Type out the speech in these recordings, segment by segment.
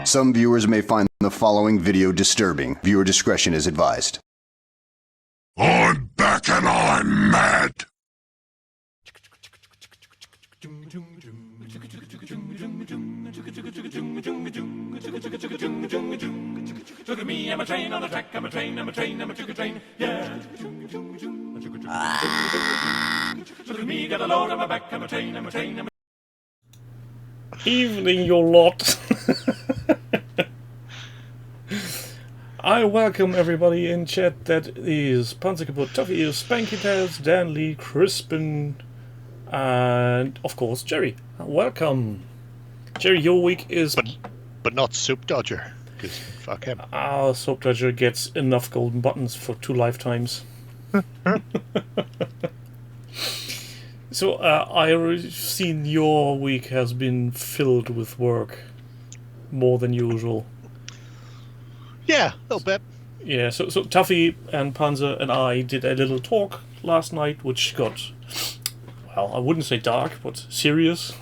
Some viewers may find the following video disturbing. Viewer discretion is advised. I'm back and I'm mad. Look at me, I'm a train on the track, I'm a train, I'm a train, I'm a train, yeah. Look at me, got a load on my back, I'm a train, I'm a train, I'm a... Evening, you lot. I welcome everybody in chat. That is Panzerkaputt, Toffee, Spanky Tails, Dan Lee, Crispin, and of course Jerry. Welcome. Jerry, your week is... But not Soap Dodger, because fuck him. Our Soap Dodger gets enough golden buttons for 2 lifetimes. So, I've seen your week has been filled with work. More than usual. Yeah, a little bit. Yeah, so Tuffy and Panzer and I did a little talk last night, which got, well, I wouldn't say dark, but serious.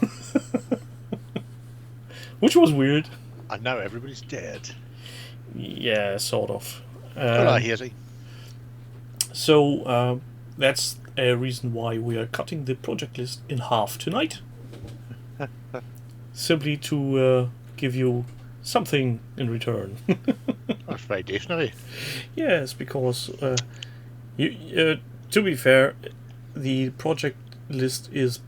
Which was weird. And now everybody's dead. Yeah, sort of. Hello, Hazy. So, that's a reason why we are cutting the project list in half tonight. Simply to give you something in return. That's very decent of you. Yes, because to be fair, the project list is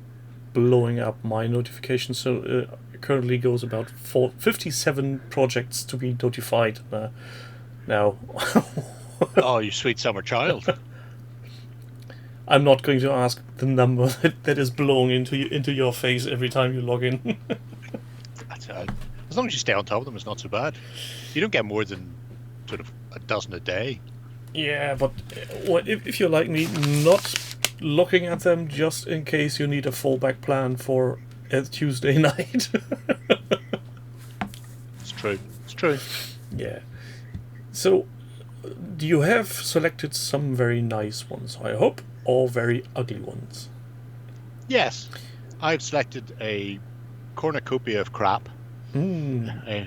blowing up my notifications, so it currently goes about 57 projects to be notified now. Oh, you sweet summer child. I'm not going to ask the number that is blown into your face every time you log in. As long as you stay on top of them, it's not so bad. You don't get more than sort of a dozen a day. Yeah, but if you're like me, not looking at them just in case you need a fallback plan for a Tuesday night. It's true. It's true. Yeah. So, do you have selected some very nice ones, I hope, or very ugly ones? Yes. I've selected a cornucopia of crap. The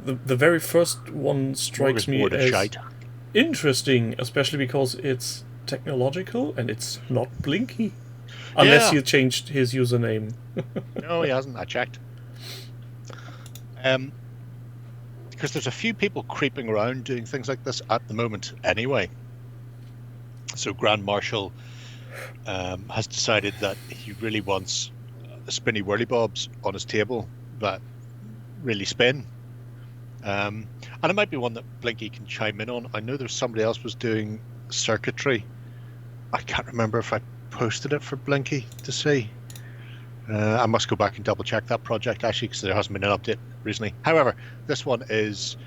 very first one strikes me as shite. Interesting, especially because it's technological and it's not Blinky. Unless he changed his username. No, he hasn't. I checked. Because there's a few people creeping around doing things like this at the moment anyway. So Grand Marshal has decided that he really wants spinny whirly bobs on his table that really spin. And it might be one that Blinky can chime in on. I know there's somebody else was doing circuitry. I can't remember if I posted it for Blinky to see. I must go back and double check that project actually, because there hasn't been an update recently. However, this one is,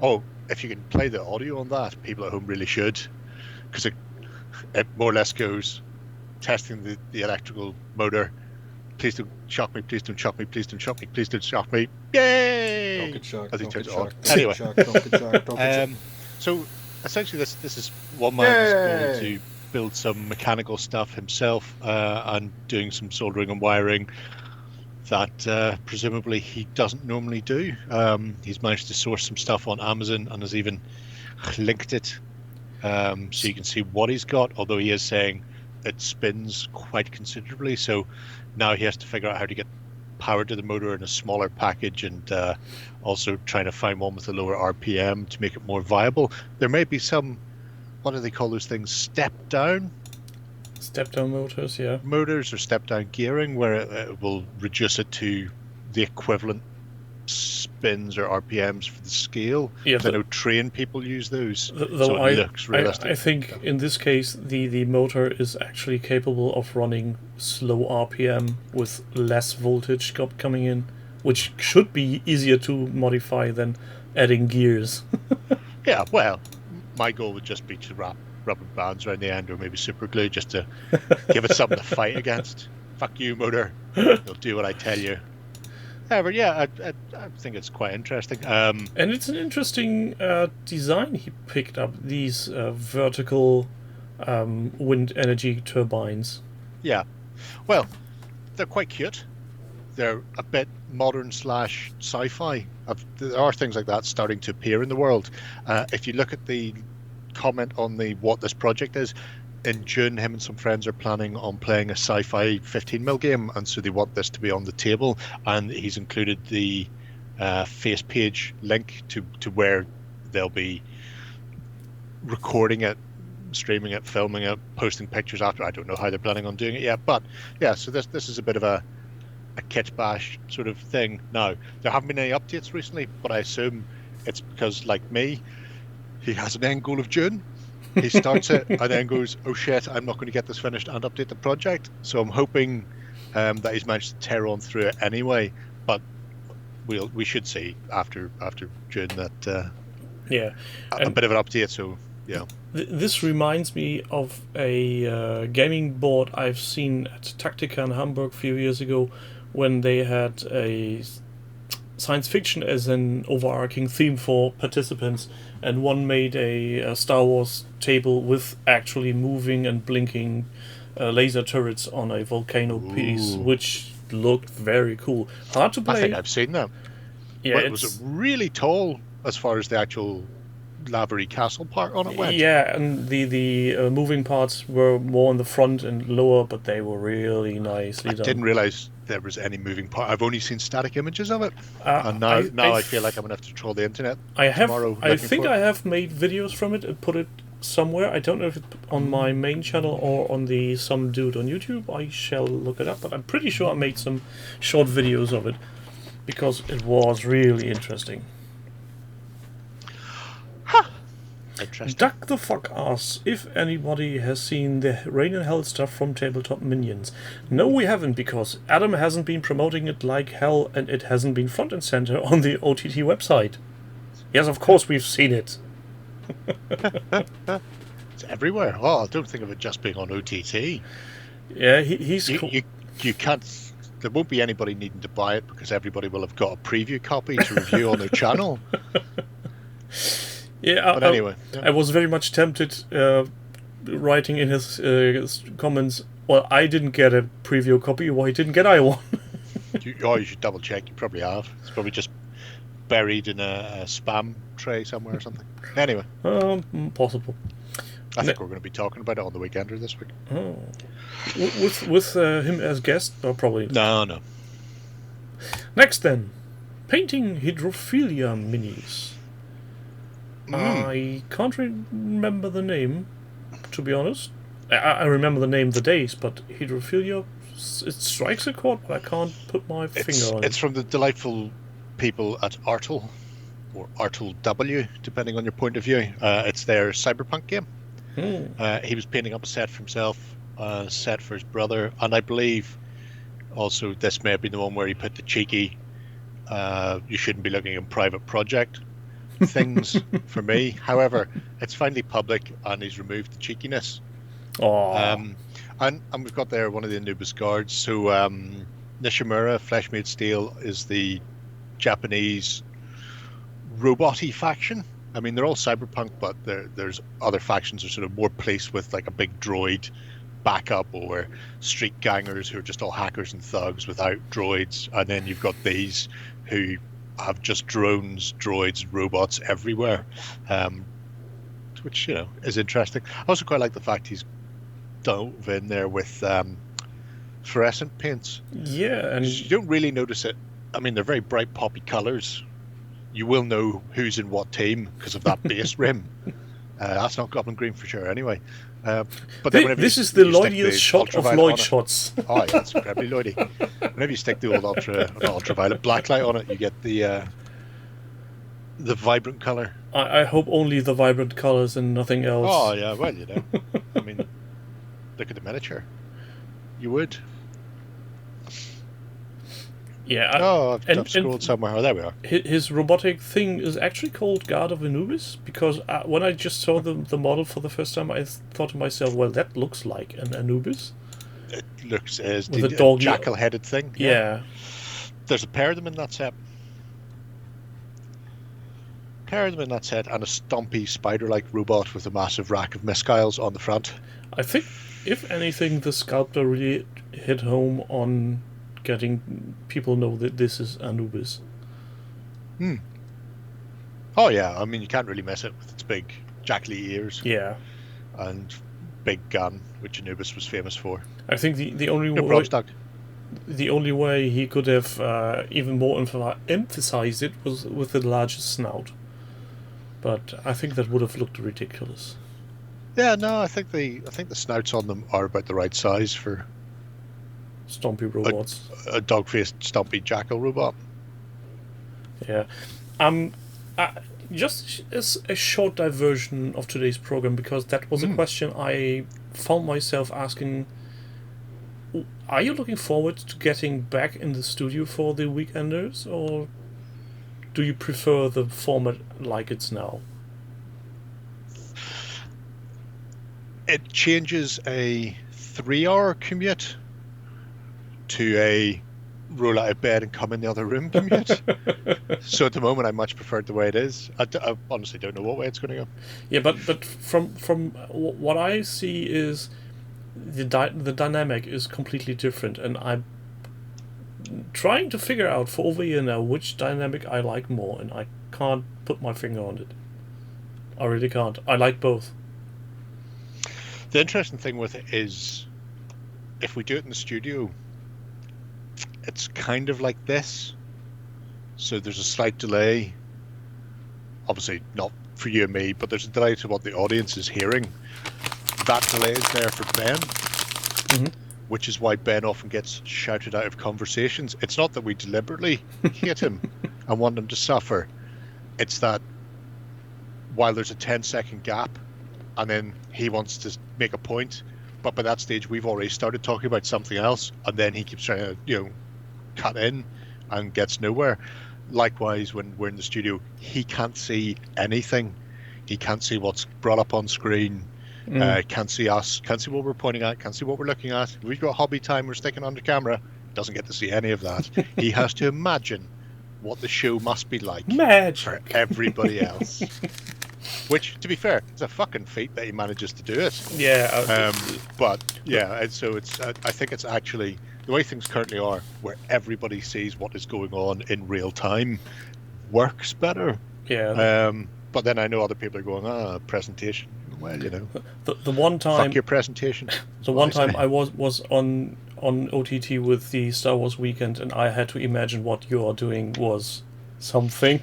if you can play the audio on that, people at home really should, because it more or less goes testing the electrical motor. Please don't shock me, please don't shock me, please don't shock me, please don't shock me. Yay! Don't get shocked, As he don't turns get it on. shocked, Anyway. don't get shocked, don't get shocked. So essentially this is one man who's going to build some mechanical stuff himself and doing some soldering and wiring that presumably he doesn't normally do. He's managed to source some stuff on Amazon and has even linked it so you can see what he's got, although he is saying it spins quite considerably, so now he has to figure out how to get power to the motor in a smaller package, and also trying to find one with a lower RPM to make it more viable. There may be some, what do they call those things, step down motors, yeah. Motors or step down gearing, where it will reduce it to the equivalent spins or RPMs for the scale. Yeah, I know train people use those, though so it looks realistic. I think in this case the motor is actually capable of running slow RPM with less voltage coming in, which should be easier to modify than adding gears. Yeah, well, my goal would just be to wrap rubber bands around the end, or maybe super glue, just to give it something to fight against. Fuck you, motor. You'll do what I tell you. However, yeah, I think it's quite interesting. And it's an interesting design he picked up, these vertical wind energy turbines. Yeah. Well, they're quite cute. they're a bit modern / sci-fi. There are things like that starting to appear in the world. If you look at the comment on the what this project is, in June, him and some friends are planning on playing a sci-fi 15mm game, and so they want this to be on the table. And he's included the face page link to where they'll be recording it, streaming it, filming it, posting pictures after. I don't know how they're planning on doing it yet, but yeah. So this is a bit of a kit bash sort of thing. Now, there haven't been any updates recently, but I assume it's because, like me, he has an end goal of June. He starts it and then goes, oh shit, I'm not going to get this finished and update the project. So I'm hoping that he's managed to tear on through it anyway. But we should see after June that a bit of an update. So yeah. This reminds me of a gaming board I've seen at Taktika in Hamburg a few years ago, when they had a science fiction as an overarching theme for participants, and one made a Star Wars table with actually moving and blinking laser turrets on a volcano piece, which looked very cool. Hard to play. I think I've seen that. Yeah, but was it really tall as far as the actual Lavery Castle part on it went? Yeah, and the moving parts were more on the front and lower, but they were really nicely done. I didn't realise there was any moving part. I've only seen static images of it, and now I feel like I'm gonna have to troll the internet tomorrow. I think I have made videos from it and put it somewhere. I don't know if it's on my main channel or on the Some Dude on YouTube. I shall look it up, but I'm pretty sure I made some short videos of it because it was really interesting. Duck the Fuck asks if anybody has seen the Rain and Hell stuff from Tabletop Minions. No, we haven't, because Adam hasn't been promoting it like hell, and it hasn't been front and center on the OTT website. Yes, of course we've seen it. It's everywhere. Oh, I don't think of it just being on OTT. Yeah, he's cool. You can't. There won't be anybody needing to buy it because everybody will have got a preview copy to review on their channel. Yeah, but anyway, I was very much tempted, writing in his comments, well, I didn't get a preview copy, why didn't get I one? You should double check, you probably have. It's probably just buried in a spam tray somewhere or something. Anyway. Possible. I think we're going to be talking about it on the Weekender this week. Oh. With him as guest? Or probably not. No. Next then, painting hydrophilia minis. I can't remember the name, to be honest. I remember the name of the days, but hydrophilia, it strikes a chord, but I can't put my finger on it. It's from the delightful people at Artel, or Artel W, depending on your point of view. It's their cyberpunk game. He was painting up a set for himself, a set for his brother, and I believe also this may have been the one where he put the cheeky you shouldn't be looking in private project things for me. However, it's finally public and he's removed the cheekiness. And we've got there one of the Anubis guards. So Nishimura, Fleshmade Steel, is the Japanese robot-y faction. I mean, they're all cyberpunk, but there's other factions that are sort of more placed with like a big droid backup, or street gangers who are just all hackers and thugs without droids. And then you've got these who have just drones, droids, robots everywhere, which, you know, is interesting. I also quite like the fact he's dove in there with fluorescent paints. Yeah, and you don't really notice it. I mean, they're very bright poppy colours. You will know who's in what team because of that base rim. That's not Goblin Green for sure, anyway. But then this is the Lloydiest shot of Lloyd shots. Oh, yeah, it's incredibly Lloydy. Whenever you stick the old ultraviolet blacklight on it, you get the vibrant colour. I hope only the vibrant colours and nothing else. Oh, yeah, well, you know. I mean, look at the miniature. You would. Yeah. I've scrolled somewhere. Oh, there we are. His robotic thing is actually called Guard of Anubis, because when I just saw the model for the first time, I thought to myself, well, that looks like an Anubis. It looks as with a jackal-headed thing. Yeah. There's a pair of them in that set. And a stompy spider-like robot with a massive rack of missiles on the front. I think, if anything, the sculptor really hit home on getting people know that this is Anubis. Oh yeah, I mean you can't really miss it with its big jackally ears Yeah. and big gun, which Anubis was famous for. I think the only No way, problem, Doug. the only way he could have even more emphasized it was with the largest snout. But I think that would have looked ridiculous. Yeah, no, I think the snouts on them are about the right size for Stompy robots. a dog-faced, stumpy jackal robot. Yeah. Just as a short diversion of today's program, because that was a question I found myself asking. Are you looking forward to getting back in the studio for the Weekenders, or do you prefer the format like it's now? It changes a 3-hour commute to a roll out of bed and come in the other room commute. So at the moment, I much prefer it the way it is. I honestly don't know what way it's going to go. Yeah, but from what I see is the dynamic is completely different, and I'm trying to figure out for over a year now which dynamic I like more, and I can't put my finger on it. I really can't. I like both. The interesting thing with it is, if we do it in the studio, it's kind of like this. So there's a slight delay. Obviously not for you and me, but there's a delay to what the audience is hearing. That delay is there for Ben, which is why Ben often gets shouted out of conversations. It's not that we deliberately hate him and want him to suffer. It's that while there's a 10-second gap, and then he wants to make a point, but by that stage we've already started talking about something else, and then he keeps trying to, cut in and gets nowhere. Likewise, when we're in the studio, he can't see anything. He can't see what's brought up on screen. Can't see us, can't see what we're pointing at, can't see what we're looking at. We've got hobby time, we're sticking on the camera. Doesn't get to see any of that. He has to imagine what the show must be like for everybody else. Which, to be fair, it's a fucking feat that he manages to do it. Yeah. But yeah, and so it's. I think it's actually the way things currently are, where everybody sees what is going on in real time, works better. Yeah. But then I know other people are going, presentation. Well, the one time. Fuck your presentation. The one time I was on OTT with the Star Wars weekend, and I had to imagine what you are doing was something.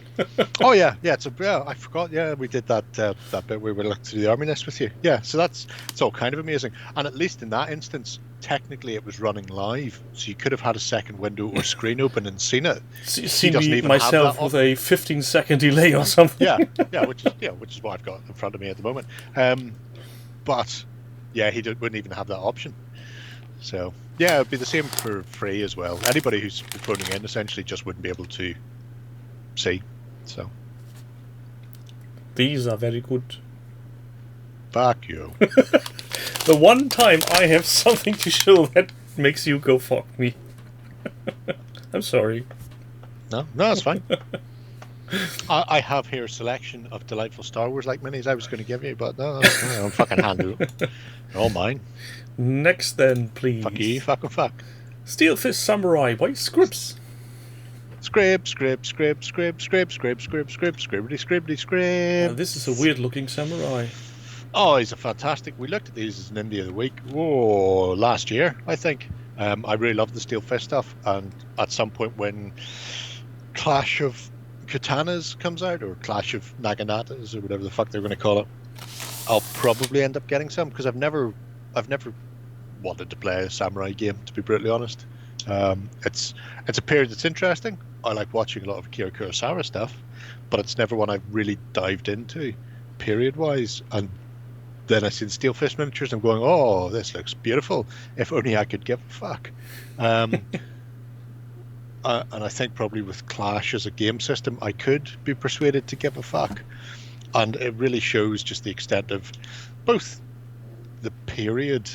Oh yeah, I forgot. Yeah, we did that bit where we looked through the army list with you. Yeah, so it's all kind of amazing. And at least in that instance, technically it was running live, so you could have had a second window or screen open and seen it. See me myself with a 15-second delay or something. which is what I've got in front of me at the moment. But yeah, he wouldn't even have that option. So yeah, it'd be the same for free as well. Anybody who's phoning in essentially just wouldn't be able to see. So these are very good. Fuck you. The one time I have something to show that makes you go fuck me. I'm sorry. No, it's fine. I have here a selection of delightful Star Wars like minis I was going to give you, but no, I'm fucking handle. They're all mine. Next then, please. Fuck you, fuck. Steel Fist Samurai by Scripps. Scribbity scribb. This is a weird looking samurai. Oh, he's a fantastic. We looked at these as an Indie of the Week last year, I think. I really love the Steel Fist stuff, and at some point when Clash of Katanas comes out, or Clash of Naganatas, or whatever the fuck they're going to call it, I'll probably end up getting some, because I've never wanted to play a samurai game, to be brutally honest. It's a period that's interesting. I like watching a lot of Akira Kurosawa stuff, but it's never one I've really dived into period-wise. And then I see the Steel Fist miniatures and I'm going, oh, this looks beautiful. If only I could give a fuck. And I think probably with Clash as a game system, I could be persuaded to give a fuck. And it really shows just the extent of both the period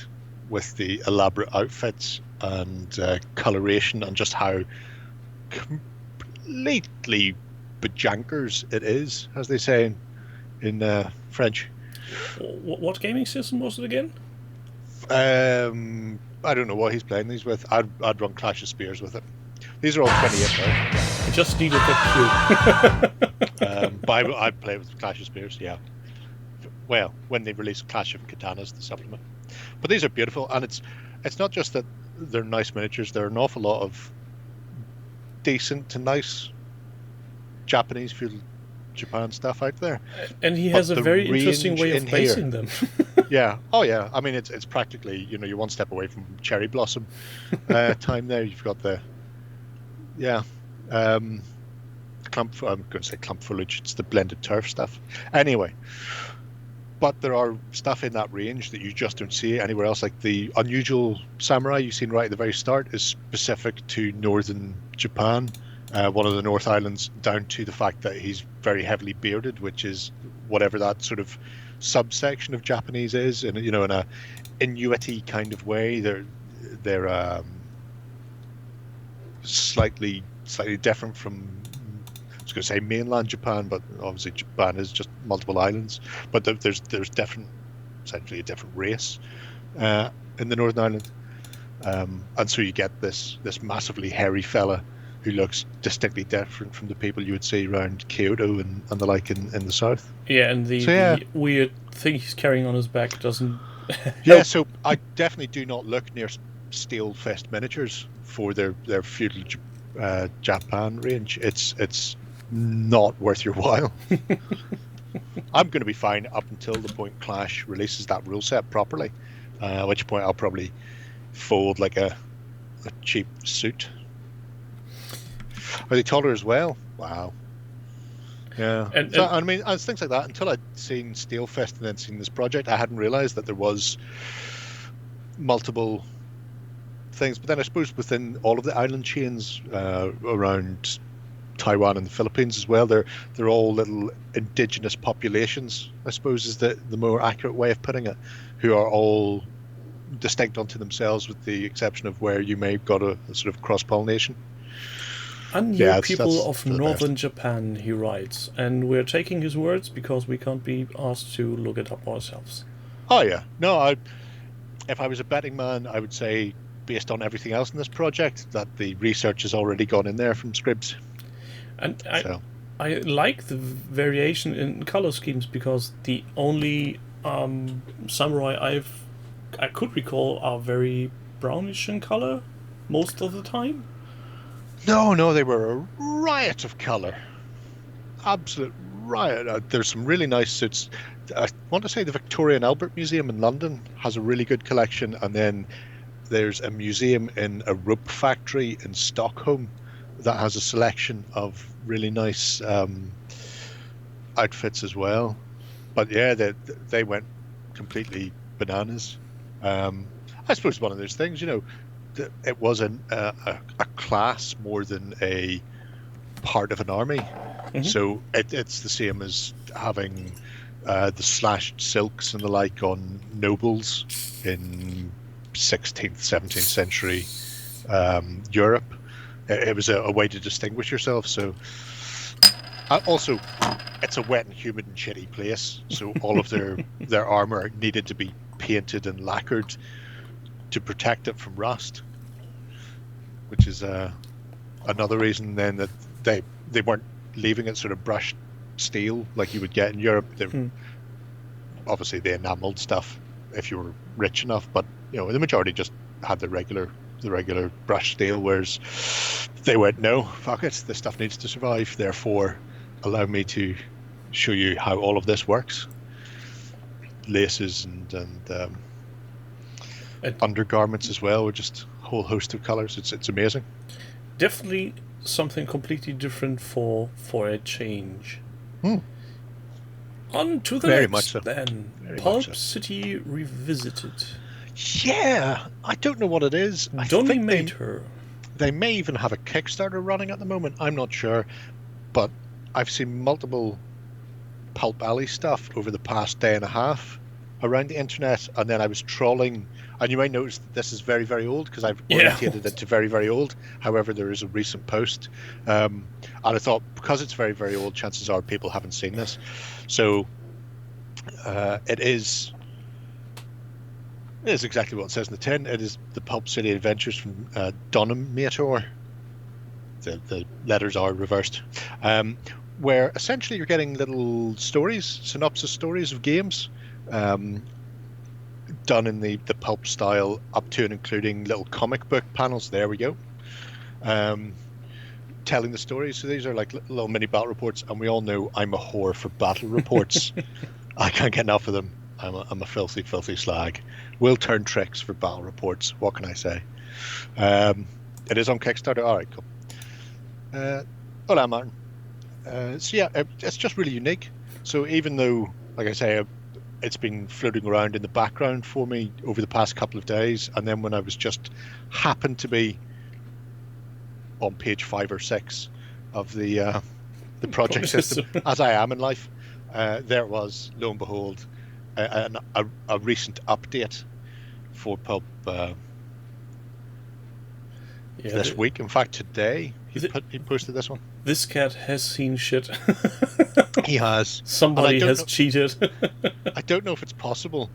with the elaborate outfits and coloration, and just how completely bajankers it is, as they say in French. What gaming system was it again? I don't know what he's playing these with. I'd run Clash of Spears with it. These are all 28 though. I just needed that cue. But I play with Clash of Spears, yeah. Well, when they release Clash of Katanas, the supplement. But these are beautiful, and it's not just that they're nice miniatures. There are an awful lot of decent to nice Japanese feudal Japan stuff out there. And he has a very interesting way of basing them. Yeah. Oh, yeah. I mean, it's practically, you're one step away from cherry blossom time there. You've got the, clump. I'm going to say clump foliage. It's the blended turf stuff. Anyway, but there are stuff in that range that you just don't see anywhere else. Like the unusual samurai you've seen right at the very start is specific to northern Japan. One of the North Islands, down to the fact that he's very heavily bearded, which is whatever that sort of subsection of Japanese is, and in a Inuit-y kind of way. They're slightly different from, I was going to say mainland Japan, but obviously Japan is just multiple islands. But there's essentially a different race in the Northern Island, and so you get this massively hairy fella who looks distinctly different from the people you would see around Kyoto and the like in the south. Yeah, and the weird thing he's carrying on his back doesn't Yeah, so I definitely do not look near Steel Fist Miniatures for their feudal Japan range. It's not worth your while. I'm going to be fine up until the point Clash releases that rule set properly, at which point I'll probably fold like a cheap suit. Are they taller as well? Wow. Yeah. I mean, it's things like that. Until I'd seen Steel Fist and then seen this project, I hadn't realised that there was multiple things. But then I suppose within all of the island chains around Taiwan and the Philippines as well, they're all little indigenous populations, I suppose is the more accurate way of putting it, who are all distinct unto themselves with the exception of where you may have got a sort of cross-pollination. Unknown people of northern Japan, he writes, and we're taking his words because we can't be asked to look it up ourselves. Oh yeah, no. If I was a betting man, I would say, based on everything else in this project, that the research has already gone in there from Scribs. And I like the variation in color schemes because the only samurai I could recall are very brownish in color most of the time. No, they were a riot of colour. Absolute riot. There's some really nice suits. I want to say the Victoria and Albert Museum in London has a really good collection, and then there's a museum in a rope factory in Stockholm that has a selection of really nice outfits as well. But yeah, they went completely bananas. I suppose one of those things, it was a class more than a part of an army. Mm-hmm. So it's the same as having the slashed silks and the like on nobles in 16th, 17th century Europe. It was a way to distinguish yourself. So also, it's a wet and humid and shitty place. So all of their armor needed to be painted and lacquered to protect it from rust, which is another reason then that they weren't leaving it sort of brushed steel like you would get in Europe. Obviously they enameled stuff if you were rich enough, but the majority just had the regular brushed steel, whereas they went, no, fuck it, this stuff needs to survive, therefore allow me to show you how all of this works. Laces and undergarments as well, with just a whole host of colors. It's amazing. Definitely something completely different for a change. On to the Very next much so. then. Very Pulp much so. City Revisited. Yeah, I don't know what it is. I Donny think made her. They may even have a Kickstarter running at the moment. I'm not sure, but I've seen multiple Pulp Alley stuff over the past day and a half around the internet, and then I was trawling, and you might notice that this is very, very old because I've orientated it to very, very old. However, there is a recent post, and I thought because it's very, very old, chances are people haven't seen this. So it is It is exactly what it says in the tin. It is the Pulp City Adventures from Donomator. The letters are reversed. Where essentially you're getting little stories, synopsis stories of games, done in the pulp style, up to and including little comic book panels. There we go. Telling the stories. So these are like little mini battle reports, and we all know I'm a whore for battle reports. I can't get enough of them. I'm a filthy, filthy slag. Will turn tricks for battle reports. What can I say? It is on Kickstarter. All right, cool. Hola, Martin. So yeah, it's just really unique. So even though, like I say, it's been floating around in the background for me over the past couple of days, and then when I was just happened to be on page 5 or 6 of the project system, as I am in life, there it was, lo and behold, a recent update for Pulp this week. In fact, today he posted this one. This cat has seen shit. He has. Somebody has cheated. I don't know if it's possible,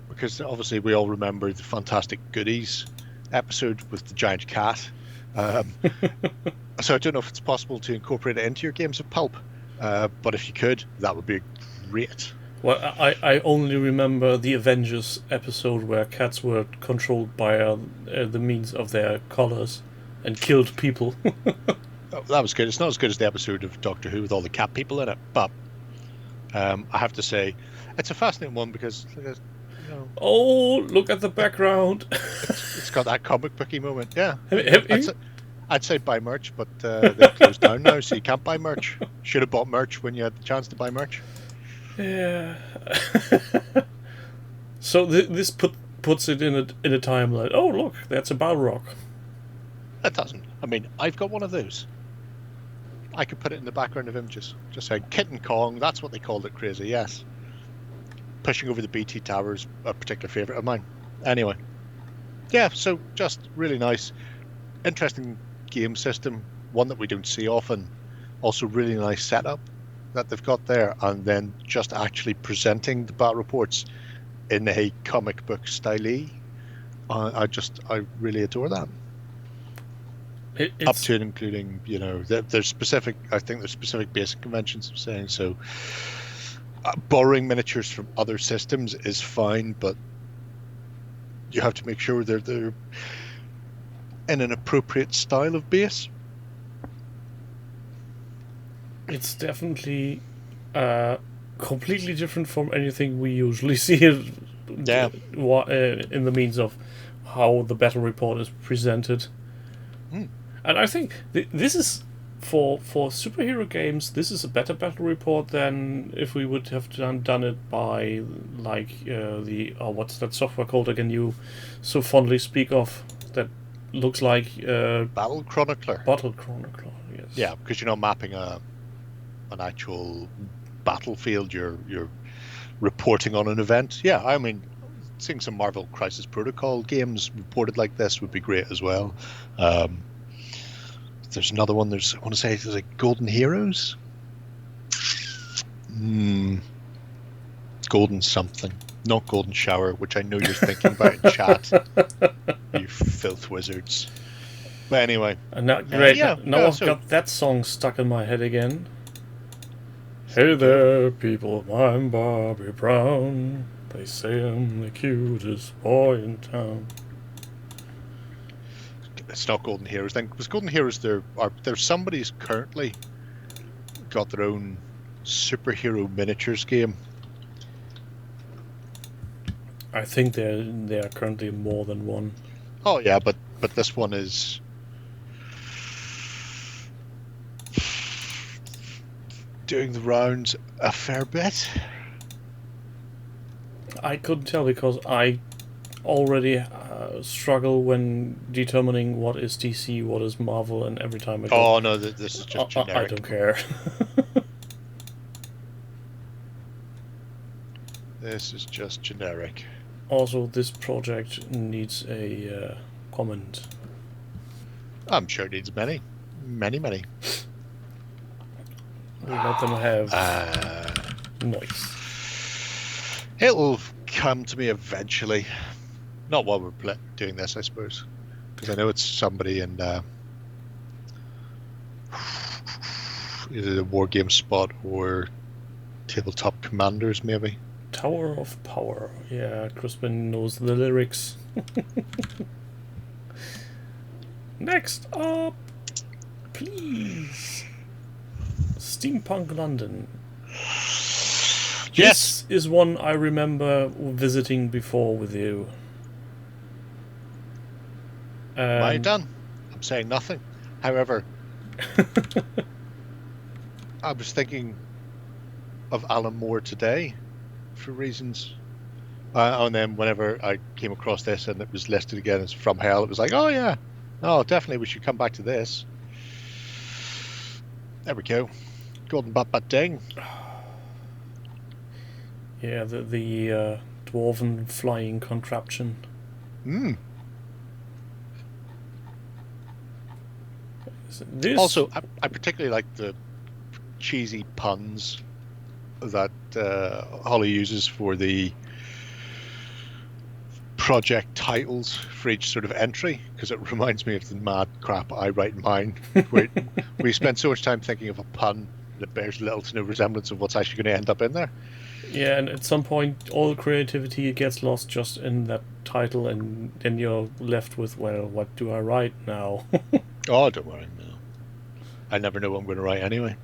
because obviously we all remember the Fantastic Goodies episode with the giant cat. So I don't know if it's possible to incorporate it into your games of Pulp, but if you could, that would be great. Well, I only remember the Avengers episode where cats were controlled by the means of their collars and killed people. Oh, that was good. It's not as good as the episode of Doctor Who with all the cat people in it, but I have to say, it's a fascinating one because, oh, look at the background. it's got that comic booky moment. Yeah, Have I'd say buy merch, but they've closed down now, so you can't buy merch. Should have bought merch when you had the chance to buy merch. Yeah. So this puts it in a timeline. Oh, look, that's a Balrog. It doesn't. I mean, I've got one of those. I could put it in the background of images. Just say Kitten Kong. That's what they called it. Crazy, yes. Pushing over the BT towers, a particular favourite of mine. Anyway, yeah. So just really nice, interesting game system. One that we don't see often. Also, really nice setup that they've got there, and then just actually presenting the battle reports in a comic book style. I really adore that. Up to and including, there's specific. I think there's specific basic conventions of saying so. Borrowing miniatures from other systems is fine, but you have to make sure they're in an appropriate style of base. It's definitely completely different from anything we usually see in the means of how the battle report is presented. And I think this is, for superhero games, this is a better battle report than if we would have done it by, like, what's that software called again you so fondly speak of, that looks like... Battle Chronicler. Battle Chronicler, yes. Yeah, because you're not mapping an actual battlefield, you're reporting on an event. Yeah, I mean, seeing some Marvel Crisis Protocol games reported like this would be great as well. There's another one. I want to say there's like Golden Heroes. Golden something, not Golden Shower, which I know you're thinking about in chat. You filth wizards. But anyway. And now, great. I've got that song stuck in my head again. Hey there, people. I'm Bobby Brown. They say I'm the cutest boy in town. It's not Golden Heroes then, because Golden Heroes, there's somebody who's currently got their own superhero miniatures game. I think there are currently more than one. Oh yeah, but this one is doing the rounds a fair bit. I couldn't tell because I already struggle when determining what is DC, what is Marvel, and every time I go... Oh no, this is just generic. I don't care. This is just generic. Also, this project needs a comment. I'm sure it needs many. Many. We let them have noise. It'll come to me eventually. Not while we're doing this, I suppose, because I know it's somebody in either the War Game Spot or Tabletop Commanders, maybe. Tower of Power. Yeah, Crispin knows the lyrics. Next up, please. Steampunk London. Yes! This is one I remember visiting before with you. Right done. I'm saying nothing. However, I was thinking of Alan Moore today for reasons. And then whenever I came across this and it was listed again as From Hell, it was like, oh yeah, no, definitely we should come back to this. There we go. Golden Bat Bat Ding. Yeah, the dwarven flying contraption. This Also, I particularly like the cheesy puns that Holly uses for the project titles for each sort of entry, because it reminds me of the mad crap I write in mine, where we spend so much time thinking of a pun that bears little to no resemblance of what's actually going to end up in there. Yeah, and at some point all creativity gets lost just in that title, and then you're left with, well, what do I write now? Oh, don't worry, no. I never know what I'm going to write anyway.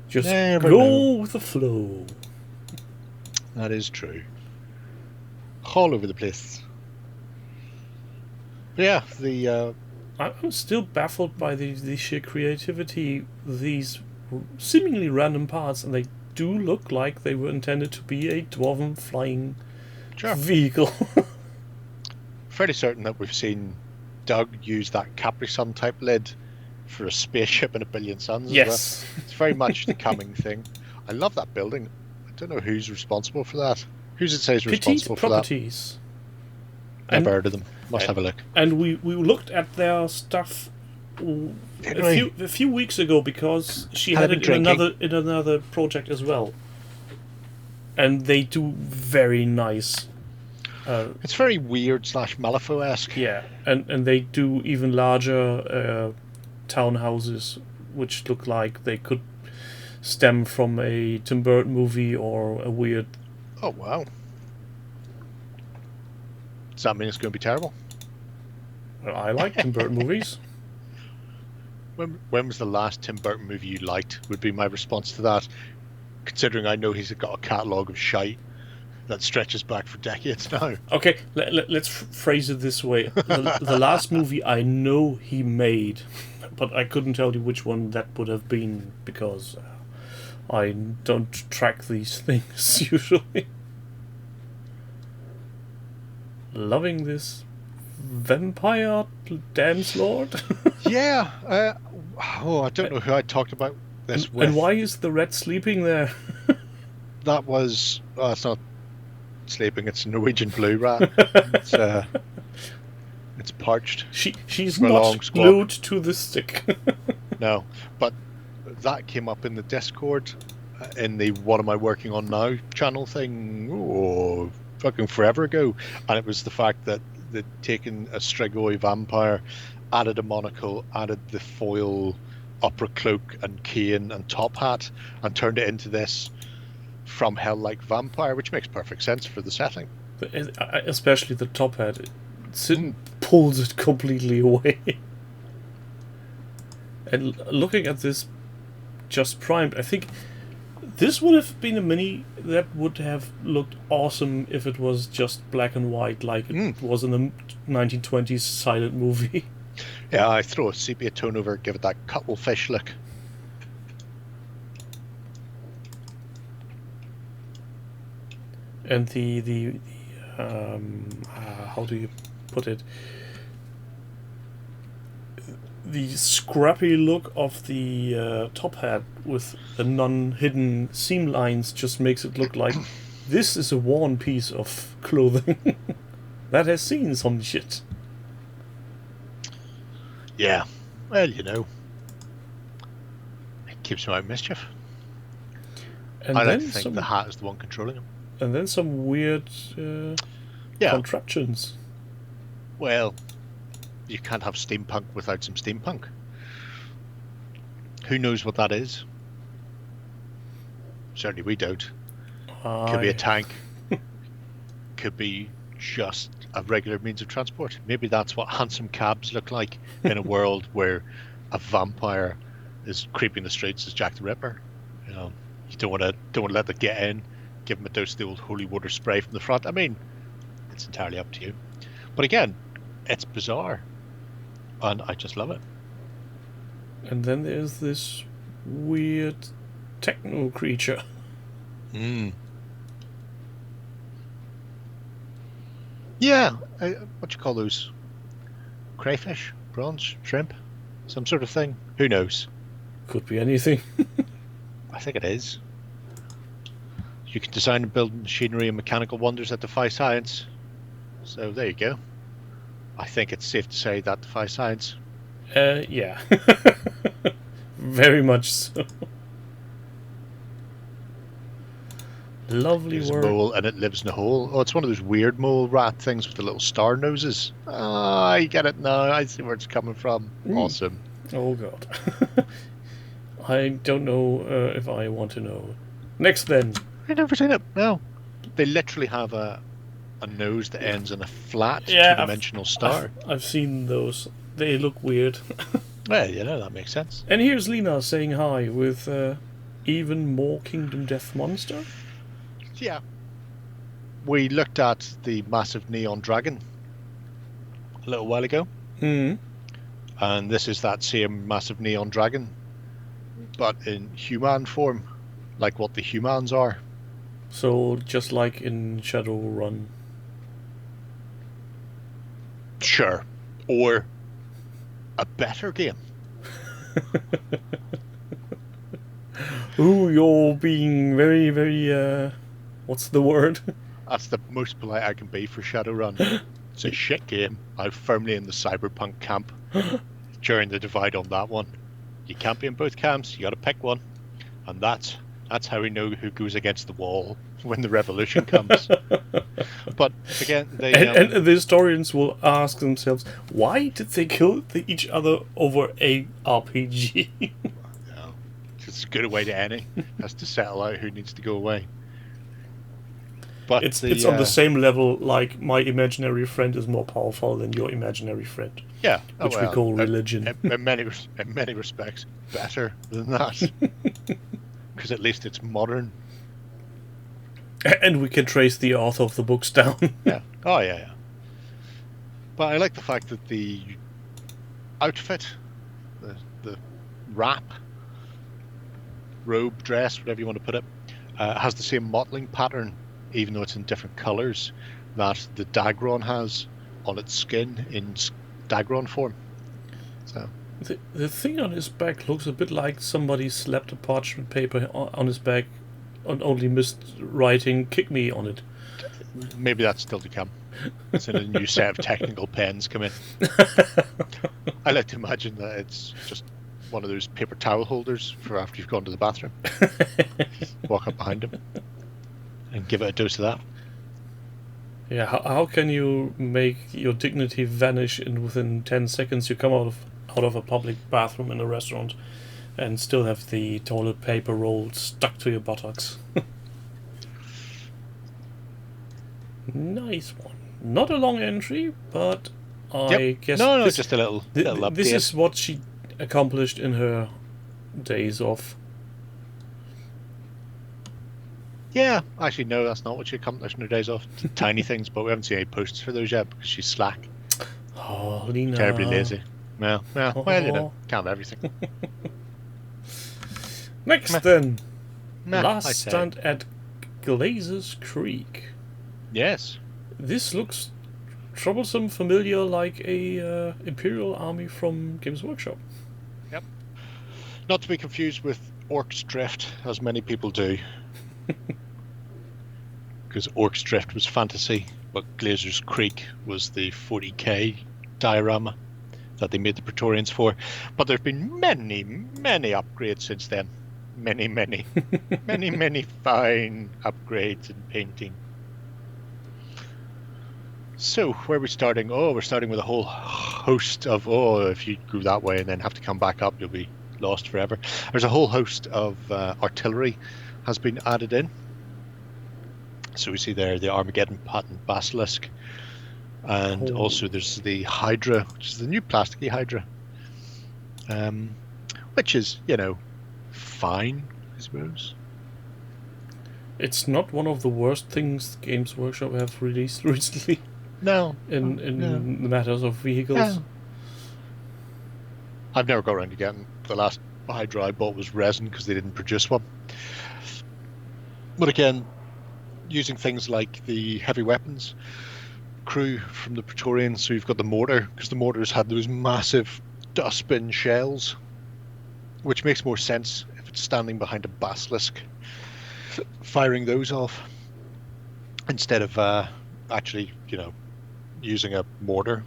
Just Never go know. with the flow. That is true. All over the place. But yeah, the I'm still baffled by the sheer creativity, these seemingly random parts, and they do look like they were intended to be a dwarven flying sure. vehicle. Fairly certain that we've seen Doug use that Capri Sun type lid for a spaceship in A Billion Suns. As Yes. well. It's very much the coming thing. I love that building. I don't know who's responsible for that. Who's it says responsible Petite for properties. that? Never heard of them. Must have a look. And we looked at their stuff a few weeks ago, because she had it in another project as well, and they do very nice. It's very weird / Malifaux-esque. Yeah, and they do even larger townhouses, which look like they could stem from a Tim Burton movie or a weird. Oh wow! Does that mean it's going to be terrible? Well, I like Tim Burton movies. When was the last Tim Burton movie you liked? Would be my response to that. Considering I know he's got a catalogue of shite that stretches back for decades now. Okay, let's phrase it this way. The last movie I know he made, but I couldn't tell you which one that would have been, because I don't track these things usually. Loving this vampire dance lord. Yeah. I don't know who I talked about this with. And why is the rat sleeping there? That was... Oh, it's not sleeping, it's a Norwegian blue rat. It's parched. She's For a long not squawk. glued to the stick. No, but that came up in the Discord, in the What Am I Working On Now channel thing, fucking forever ago. And it was the fact that they'd taken a Strigoi vampire, added a monocle, added the foil opera cloak and cane and top hat, and turned it into this From Hell-like vampire, which makes perfect sense for the setting. Especially the top hat. It pulls it completely away. And looking at this just primed, I think this would have been a mini that would have looked awesome if it was just black and white, like it was in the 1920s silent movie. Yeah, I throw a sepia tone over it, give it that cuttlefish look. And the how do you put it? The scrappy look of the top hat with the non-hidden seam lines just makes it look like this is a worn piece of clothing that has seen some shit. Yeah, well, you know, it keeps him out of mischief. And I then like to think the hat is the one controlling him. And then some weird Yeah. contraptions. Well, you can't have steampunk without some steampunk. Who knows what that is? Certainly we don't. Could be a tank. Could be just a regular means of transport. Maybe that's what hansom cabs look like in a world where a vampire is creeping the streets as Jack the Ripper. You know, you don't want to let them get in. Give them a dose of the old holy water spray from the front. I mean, it's entirely up to you. But again, it's bizarre, and I just love it. And then there's this weird techno creature. Yeah, what you call those? Crayfish, prawns, shrimp, some sort of thing. Who knows? Could be anything. I think it is. You can design and build machinery and mechanical wonders that defy science. So there you go. I think it's safe to say that defies science. Yeah. Very much so. Lovely There's a work. mole and it lives in a hole. Oh, it's one of those weird mole rat things with the little star noses. Ah, I get it now. I see where it's coming from. Awesome. Oh god. I don't know if I want to know. Next then. I've never seen it. No. They literally have a nose that ends in a flat two-dimensional star. I've seen those. They look weird. Well, you know, that makes sense. And here's Lena saying hi with even more Kingdom Death Monster. Yeah. We looked at the massive neon dragon a little while ago. Hmm. And this is that same massive neon dragon, but in human form, like what the humans are. So just like in Shadowrun. Sure. Or a better game. Ooh, you're being very, very, what's the word? That's the most polite I can be for Shadowrun. It's a shit game. I'm firmly in the cyberpunk camp during the divide on that one. You can't be in both camps, you gotta pick one. And that's how we know who goes against the wall when the revolution comes. But again, they And the historians will ask themselves, why did they kill each other over a RPG? no, it's as good a way to any as to settle out who needs to go away. But It's on the same level like my imaginary friend is more powerful than your imaginary friend. Yeah, which we call religion. In many respects, better than that. Because at least it's modern. And we can trace the author of the books down. Yeah. Oh, yeah. But I like the fact that the outfit, the wrap, robe, dress, whatever you want to put it, has the same mottling pattern, even though it's in different colours, that the Dagron has on its skin in Dagron form. So The thing on his back looks a bit like somebody slapped a parchment paper on his back and only missed writing "kick me" on it. maybe that's still to come. As in a new set of technical pens come in. I like to imagine that it's just one of those paper towel holders for after you've gone to the bathroom. Walk up behind him and give it a dose of that. Yeah, how can you make your dignity vanish and within 10 seconds you come out of a public bathroom in a restaurant and still have the toilet paper roll stuck to your buttocks? Nice one. Not a long entry, but I guess No, just a little update. This is what she accomplished in her days off. Yeah, actually, no, that's not what she accomplished in her days off. Tiny things, but we haven't seen any posts for those yet because she's slack. Oh, Lena. Terribly lazy. Well, you know, can't have everything. Next then. I Last say. stand at Glazer's Creek. Yes. This looks troublesome familiar like a Imperial army from Games Workshop. Yep. Not to be confused with Orcs Drift, as many people do. Because Orcs Drift was fantasy, but Glazer's Creek was the 40k diorama that they made the Praetorians for. But there have been many, many upgrades since then. Many, many. many, many fine upgrades in painting. So where are we starting? Oh, we're starting with a whole host of, if you go that way and then have to come back up, you'll be lost forever. There's a whole host of artillery has been added in. So we see there the Armageddon patent Basilisk, and also there's the Hydra, which is the new plasticky Hydra, which is, fine, I suppose. It's not one of the worst things Games Workshop have released recently. No. In the matters of vehicles. No. I've never got around to getting the last Hydra I bought was resin because they didn't produce one. But again, using things like the heavy weapons crew from the Praetorians, so you've got the mortar, because the mortars had those massive dustbin shells, which makes more sense if it's standing behind a basilisk, firing those off instead of actually, using a mortar.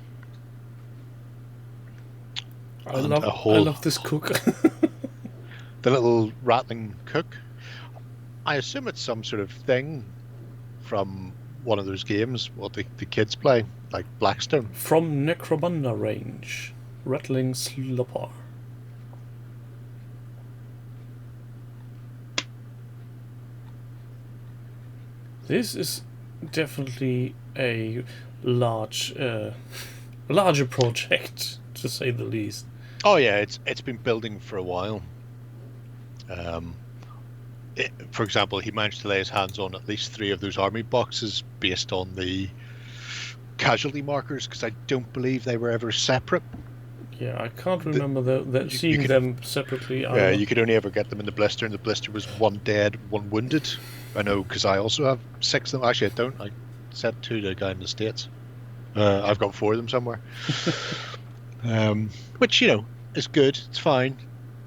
I love this cook. The little rattling cook. I assume it's some sort of thing from one of those games what the kids play, like Blackstone. From Necromunda range, rattling slopper. This is definitely a larger project, to say the least. Oh yeah, it's been building for a while. For example, he managed to lay his hands on at least 3 of those army boxes based on the casualty markers, because I don't believe they were ever separate. Yeah, I can't remember seeing them separately. Yeah, you could only ever get them in the blister, and the blister was 1 dead, 1 wounded. I know, because I also have 6 of them. Actually, I don't. I sent 2 to the guy in the States. I've got 4 of them somewhere. Which, is good. It's fine.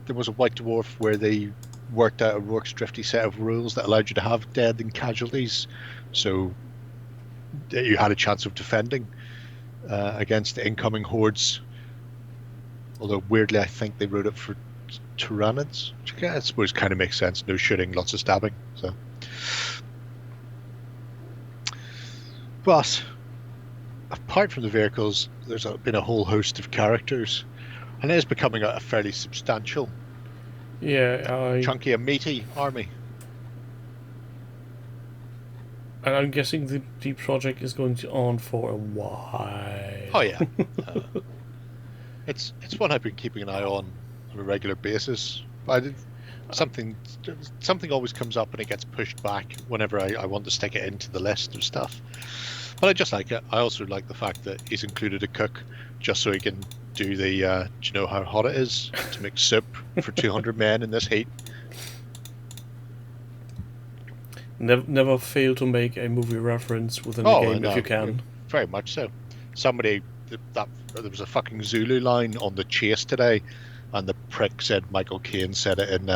There was a White Dwarf where they worked out a Rourke's Drifty set of rules that allowed you to have dead and casualties, so you had a chance of defending against the incoming hordes. Although weirdly, I think they wrote it for Tyranids, which I suppose kind of makes sense. No shooting, lots of stabbing. So, but apart from the vehicles, there's been a whole host of characters, and it is becoming a fairly substantial, chunky and meaty army. And I'm guessing the project is going on for a while. Oh yeah. It's one I've been keeping an eye on a regular basis. Something always comes up and it gets pushed back whenever I want to stick it into the list of stuff. But I just like it. I also like the fact that he's included a cook just so he can do the do you know how hot it is to make soup for 200 men in this heat? Never fail to make a movie reference within the game if you can. Very much so. There was a fucking Zulu line on the chase today, and the prick said Michael Caine said it in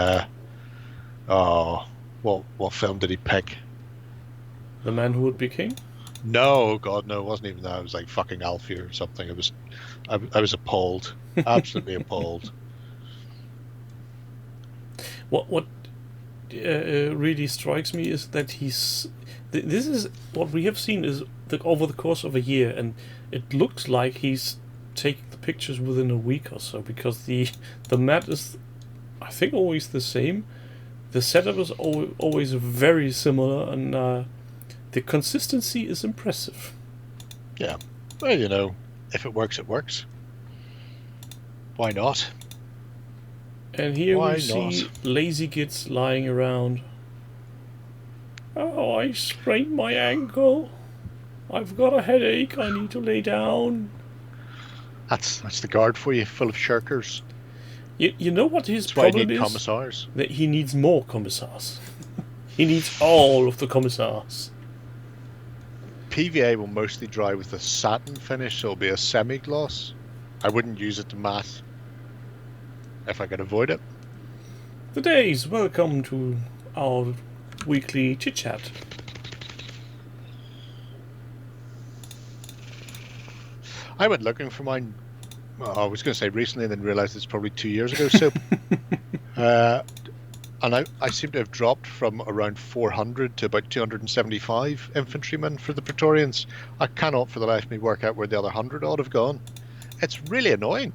what film did he pick? The Man Who Would Be King? No, God, no, it wasn't even that. It was like fucking Alfie or something. I was appalled, absolutely appalled. What really strikes me is that this is what we have seen is over the course of a year, and it looks like he's taking the pictures within a week or so, because the mat is, I think, always the same. The setup is always very similar, and the consistency is impressive. Yeah, well, if it works, it works. Why not? And here we see lazy gits lying around. Oh, I sprained my ankle. I've got a headache. I need to lay down. That's the guard for you, full of shirkers. You know what his That's why problem you need is? commissars. That he needs more commissars. He needs all of the commissars. PVA will mostly dry with a satin finish, so it'll be a semi-gloss. I wouldn't use it to matte if I could avoid it. The days, welcome to our weekly chit-chat. I went looking for mine, I was going to say recently and then realised it's probably 2 years ago, so And I seem to have dropped from around 400 to about 275 infantrymen for the Praetorians. I cannot for the life of me work out where the other 100 odd have gone. It's really annoying.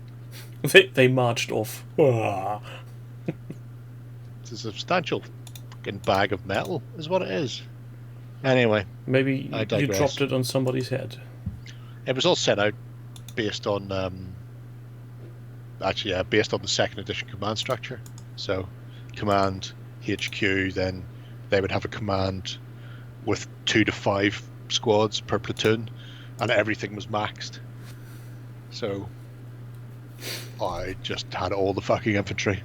They marched off. Ah. It's a substantial fucking bag of metal, is what it is. Anyway, Maybe I you digress. dropped it on somebody's head. It was all set out based on, based on the second edition command structure. So, command, HQ, then they would have a command with 2 to 5 squads per platoon, and everything was maxed. So, I just had all the fucking infantry.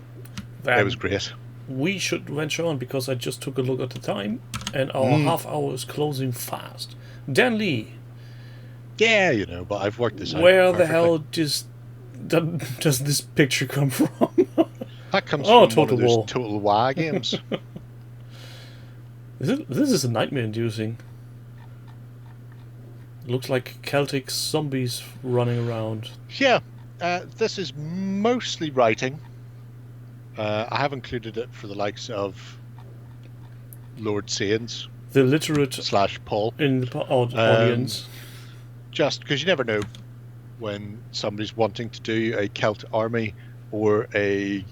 It was great. We should venture on because I just took a look at the time and our half hour is closing fast. Dan Lee, Yeah, but I've worked this out. where the perfectly. hell does this picture come from? That comes Oh, from one Total of those War. Total War games. This is nightmare inducing. Looks like Celtic zombies running around. Yeah, this is mostly writing. I have included it for the likes of Lord Sains The literate / Paul. in the audience. Just because you never know when somebody's wanting to do a Celt army or a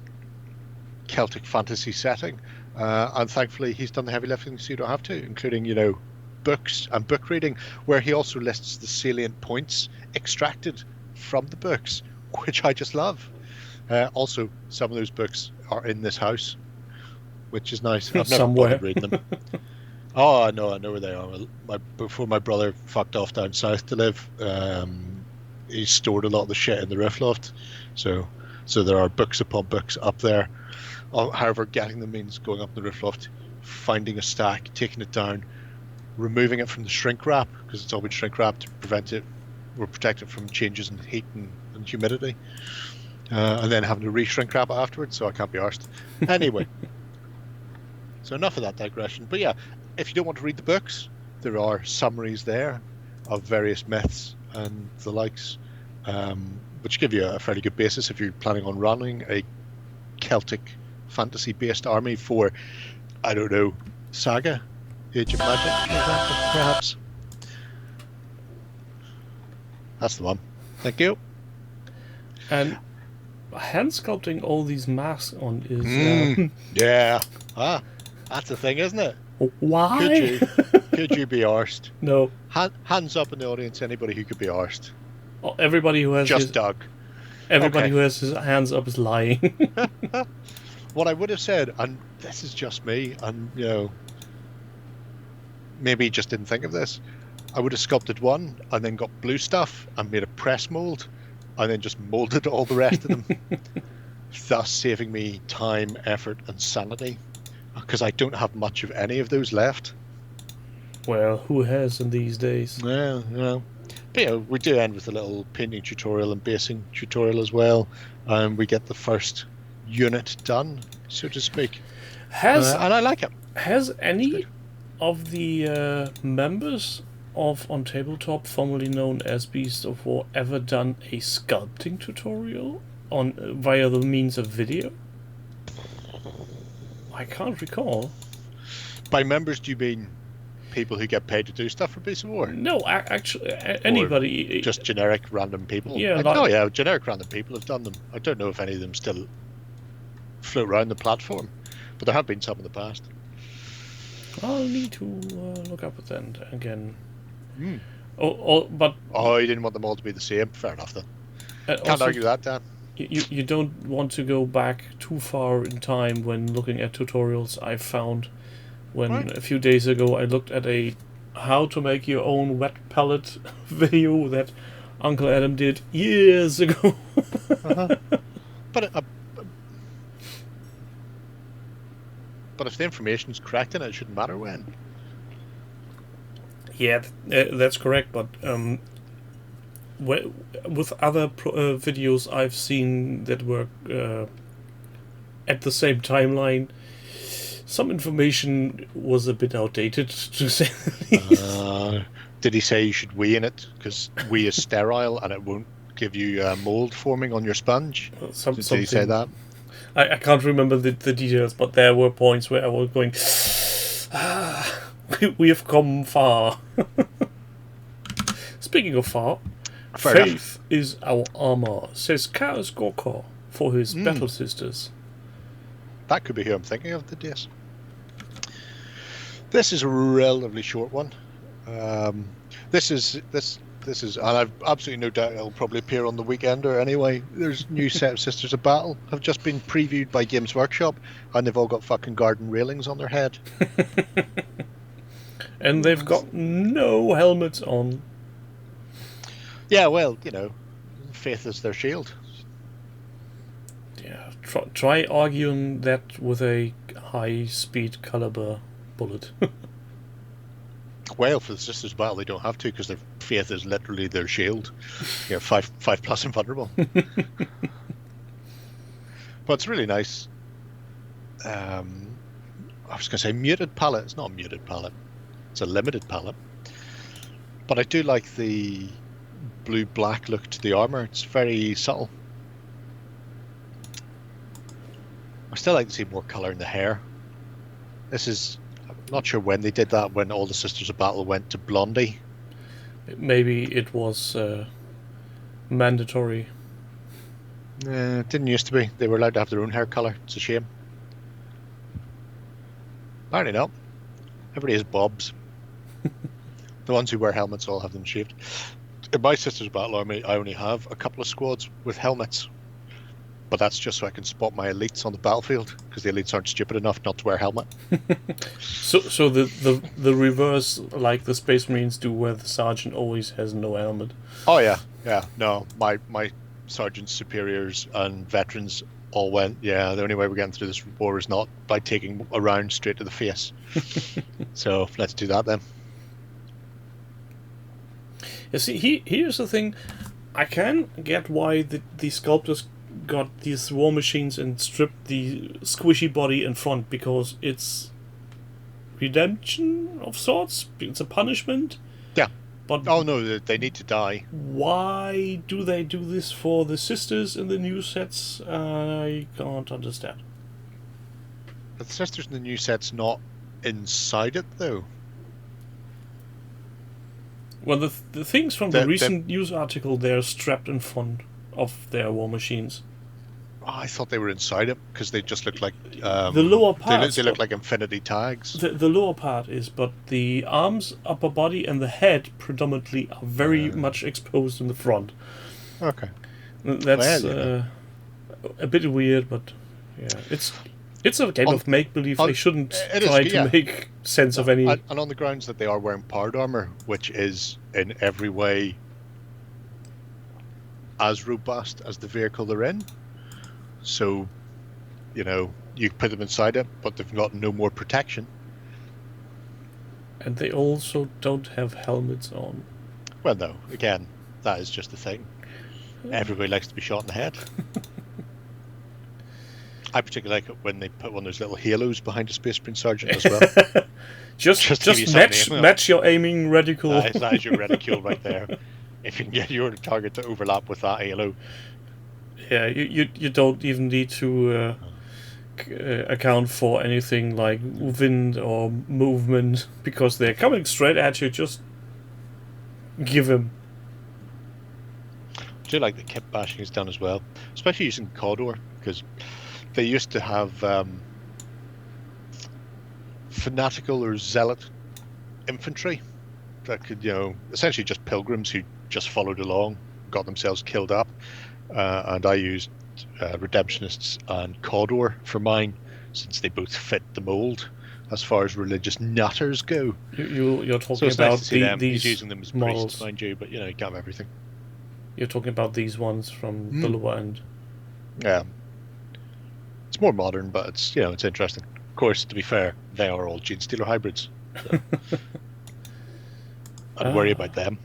Celtic fantasy setting. And thankfully he's done the heavy lifting so you don't have to, including, books and book reading, where he also lists the salient points extracted from the books, which I just love. Also, some of those books are in this house, which is nice. I've never Somewhere. bothered reading them. Oh, I know where they are. Before my brother fucked off down south to live, he stored a lot of the shit in the roof loft. So there are books upon books up there. However, getting them means going up the roof loft, finding a stack, taking it down, removing it from the shrink wrap, because it's all been shrink wrapped to prevent it or protect it from changes in heat and humidity. And then having to re-shrink wrap it afterwards, so I can't be arsed. Anyway, so enough of that digression. But yeah, if you don't want to read the books, there are summaries there of various myths and the likes, which give you a fairly good basis if you're planning on running a Celtic fantasy-based army for, I don't know, Saga, Age of Magic, for example, perhaps. That's the one. Thank you. And hand sculpting all these masks on is Yeah. That's the thing, isn't it? why? Could you be arsed? No. Hands up in the audience, anybody who could be arsed. Oh, everybody who has Just Doug. everybody okay. who has his hands up is lying. What I would have said, and this is just me, and maybe just didn't think of this, I would have sculpted one and then got blue stuff and made a press mold and then just molded all the rest of them, thus saving me time, effort and sanity, because I don't have much of any of those left. Well, who has in these days? Yeah. But we do end with a little painting tutorial and basing tutorial as well, and we get the first unit done, so to speak. And I like it. Has any of the members of On Tabletop, formerly known as Beast of War, ever done a sculpting tutorial via the means of video? I can't recall. By members, do you mean people who get paid to do stuff for Beast of War? No, actually, anybody. Just generic random people? Yeah, generic random people have done them. I don't know if any of them still float around the platform, but there have been some in the past. I'll need to look up then again. But Oh, you didn't want them all to be the same? Fair enough then. Can't also, argue that, Dan. You don't want to go back too far in time when looking at tutorials. I found when a few days ago I looked at a how to make your own wet palette video that Uncle Adam did years ago. But if the information's correct in it, it shouldn't matter when. Yeah, that's correct. But with other videos I've seen that were at the same timeline, some information was a bit outdated, to say the least. Did he say you should wee in it? Because wee is sterile and it won't give you mold forming on your sponge. Did he say that? I can't remember the details, but there were points where I was going, we have come far. Speaking of far, Fair faith is our armor, says Chaos Gorkor for his battle sisters. That could be who I'm thinking of, the DS. This is a relatively short one. This is, and I've absolutely no doubt it'll probably appear on the Weekender anyway. There's a new set of Sisters of Battle have just been previewed by Games Workshop, and they've all got fucking garden railings on their head. And they've got no helmets on. Yeah, well, faith is their shield. Yeah, try arguing that with a high-speed caliber bullet. Well, for the Sisters of Battle, they don't have to because their faith is literally their shield. 5+ invulnerable. But it's really nice. I was going to say muted palette. It's not a muted palette. It's a limited palette. But I do like the blue-black look to the armor. It's very subtle. I still like to see more color in the hair. I'm not sure when they did that, when all the Sisters of Battle went to blondie. Maybe it was mandatory. It didn't used to be. They were allowed to have their own hair color. It's a shame. Apparently not. Everybody has bobs. The ones who wear helmets all have them shaved. In my Sisters of Battle army, I only have a couple of squads with helmets. But that's just so I can spot my elites on the battlefield, because the elites aren't stupid enough not to wear a helmet. So the reverse, like the Space Marines do, where the sergeant always has no helmet. Oh yeah. No, my sergeants, superiors, and veterans all went, the only way we're getting through this war is not by taking a round straight to the face. So let's do that then. You see, here's the thing. I can get why the sculptors got these war machines and stripped the squishy body in front, because it's redemption of sorts. It's a punishment. Yeah. But oh no, they need to die. Why do they do this for the sisters in the new sets? I can't understand. But the sisters in the new set's not inside it though. Well, the things from the recent news article, they're strapped in front of their war machines. Oh, I thought they were inside it because they just look like the lower part. They look like infinity tags. The lower part is, but the arms, upper body, and the head predominantly are very much exposed in the front. Okay, that's a bit weird, but yeah, it's a game of make believe. They shouldn't try to make sense of any. And on the grounds that they are wearing powered armor, which is in every way as robust as the vehicle they're in. So, you put them inside it, but they've got no more protection. And they also don't have helmets on. Well, no. Again, that is just the thing. Everybody likes to be shot in the head. I particularly like it when they put one of those little halos behind a Space Marine Sergeant as well. just match your aiming reticle. That is your reticule right there. If you can get your target to overlap with that halo. Yeah, you don't even need to account for anything like wind or movement, because they're coming straight at you. Just give them. I do like the kit bashing is done as well, especially using Cawdor, because they used to have fanatical or zealot infantry that could, essentially just pilgrims who just followed along, got themselves killed up. And I used Redemptionists and Cawdor for mine, since they both fit the mold as far as religious nutters go. You're talking so it's about nice to see them. these He's using them as models, priests, mind you, but you can't have everything. You're talking about these ones from the lower end. Yeah, it's more modern, but it's it's interesting. Of course, to be fair, they are all Gene Stealer hybrids. So. I'd worry about them.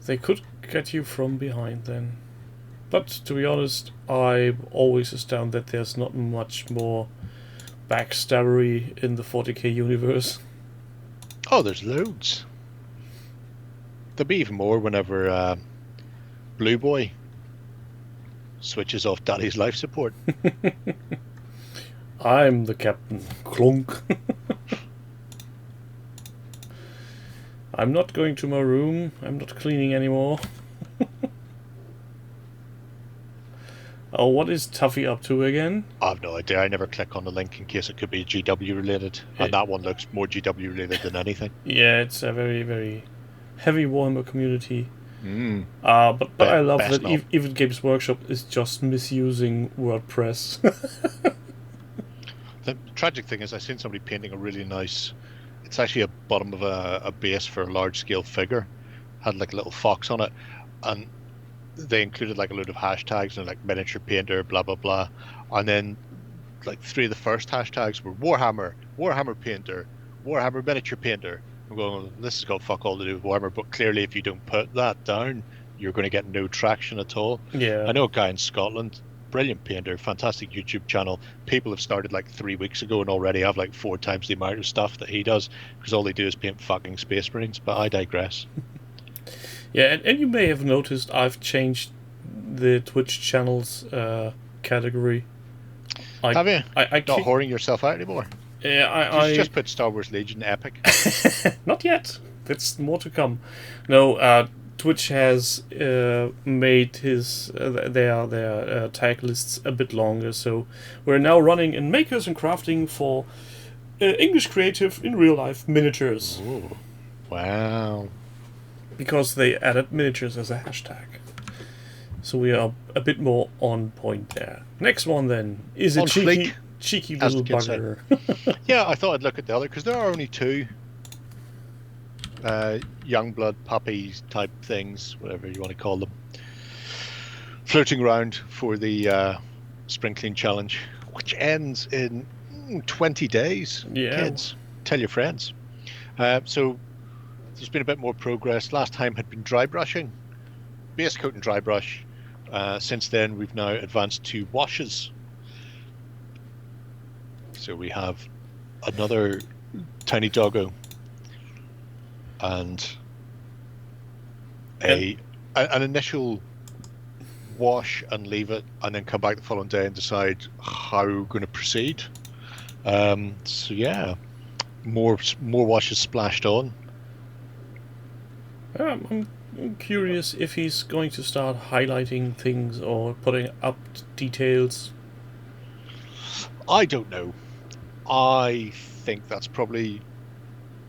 They could get you from behind then. But to be honest, I'm always astounded that there's not much more backstabbery in the 40k universe. Oh, there's loads. There'll be even more whenever Blue Boy switches off Daddy's life support. I'm the captain. Clunk. I'm not going to my room. I'm not cleaning anymore. Oh, what is Tuffy up to again? I have no idea. I never click on the link in case it could be GW related. And that one looks more GW related than anything. Yeah, it's a very, very heavy Warhammer community. But I love that Even Games Workshop is just misusing WordPress. The tragic thing is I've seen somebody painting a really nice... It's actually a bottom of a base for a large-scale figure. Had like a little fox on it. And they included like a load of hashtags and like miniature painter, blah, blah, blah. And then like 3 of the first hashtags were Warhammer, Warhammer painter, Warhammer miniature painter. I'm going, this has got fuck all to do with Warhammer, but clearly if you don't put that down, you're going to get no traction at all. Yeah. I know a guy in Scotland, brilliant painter, fantastic YouTube channel. People have started like 3 weeks ago and already have like 4 times the amount of stuff that he does because all they do is paint fucking Space Marines, but I digress. Yeah, and you may have noticed I've changed the Twitch channel's category. Have you? Not whoring yourself out anymore? Yeah, I just put Star Wars Legion Epic. Not yet. There's more to come. No, Twitch has made his their tag lists a bit longer, so we're now running in Makers and Crafting for English Creative in Real Life Miniatures. Ooh. Wow. Because they added miniatures as a hashtag. So we are a bit more on point there. Next one then is a cheeky little bugger. Yeah, I thought I'd look at the other because there are only 2 young blood puppies type things, whatever you want to call them, floating around for the Spring Clean Challenge, which ends in 20 days. Yeah. Kids, tell your friends. So there's been a bit more progress. Last time had been dry brushing, base coat and dry brush. Since then, we've now advanced to washes. So we have another tiny doggo and an initial wash and leave it, and then come back the following day and decide how we're going to proceed. So yeah, more washes splashed on. I'm curious if he's going to start highlighting things or putting up details. I don't know. I think that's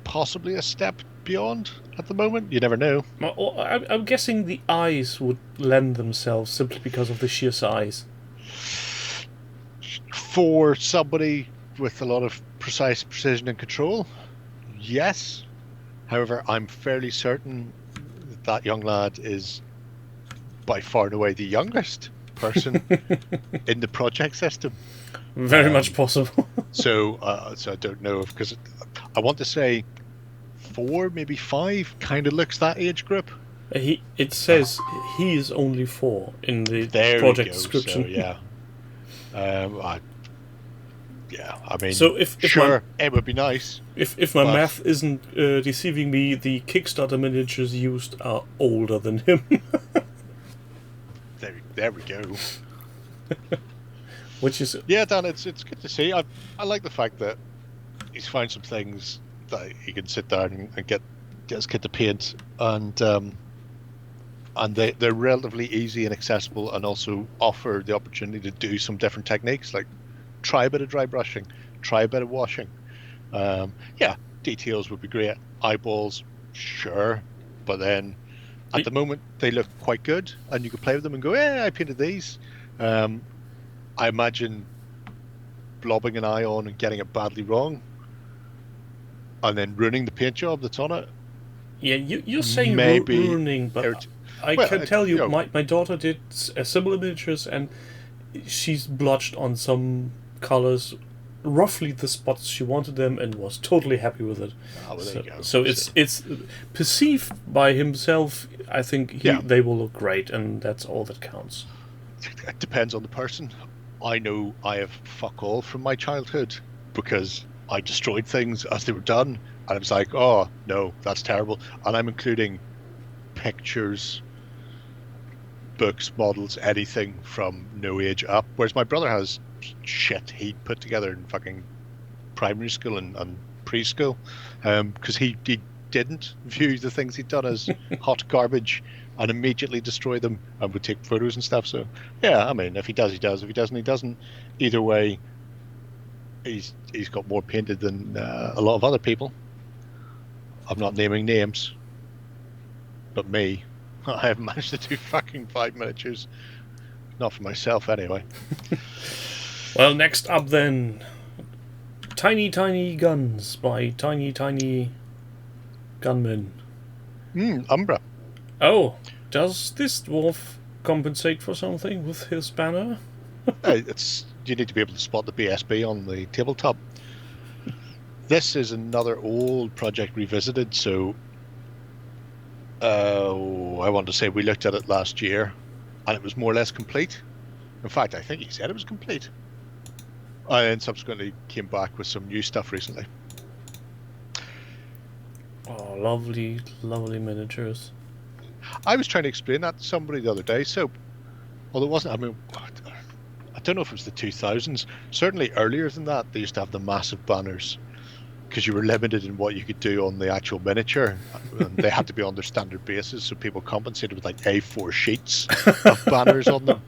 possibly a step beyond at the moment. You never know. I'm guessing the eyes would lend themselves simply because of the sheer size. For somebody with a lot of precise precision and control, yes. However, I'm fairly certain that young lad is by far and away the youngest person in the project system. Very much possible. So I don't know because I want to say 4, maybe 5, kind of looks that age group. It says he is only 4 in the project description. So, yeah. I mean, so if it would be nice. If my math isn't deceiving me, the Kickstarter miniatures used are older than him. There we go. Which is Dan, it's good to see. I like the fact that he's found some things that he can sit down and get his kid to paint, and they're relatively easy and accessible, and also offer the opportunity to do some different techniques, like try a bit of dry brushing, try a bit of washing. Details would be great. Eyeballs, sure, but then at the moment they look quite good, and you could play with them and go, I painted these. I imagine blobbing an eye on and getting it badly wrong, and then ruining the paint job that's on it. Yeah, you're saying maybe ruining, but I can tell you, my daughter did similar miniatures, and she's blotched on some colors roughly the spots she wanted them, and was totally happy with it. There you go. So it's perceived by himself. I think they will look great, and that's all that counts. It depends on the person. I know I have fuck all from my childhood because I destroyed things as they were done, and I was like, oh no, that's terrible. And I'm including pictures books, models, anything from no age up. Whereas my brother has shit he put together in fucking primary school and preschool, because he didn't view the things he'd done as hot garbage and immediately destroy them and would take photos and stuff. So yeah, I mean, if he does, he does. If he doesn't, he doesn't. Either way, he's got more painted than a lot of other people. I'm not naming names, but me, I haven't managed to do fucking 5 miniatures. Not for myself, anyway. Well, next up then, Tiny Tiny Guns by Tiny Tiny Gunmen. Umbra. Oh, does this dwarf compensate for something with his banner? You need to be able to spot the BSB on the tabletop. This is another old project revisited, so I want to say we looked at it last year and it was more or less complete. In fact, I think he said it was complete. And subsequently came back with some new stuff recently. Oh, lovely, lovely miniatures. I was trying to explain that to somebody the other day, so although it wasn't, I mean, I don't know if it was the 2000s. Certainly earlier than that, they used to have the massive banners because you were limited in what you could do on the actual miniature. And they had to be on their standard bases, so people compensated with like A4 sheets of banners on them,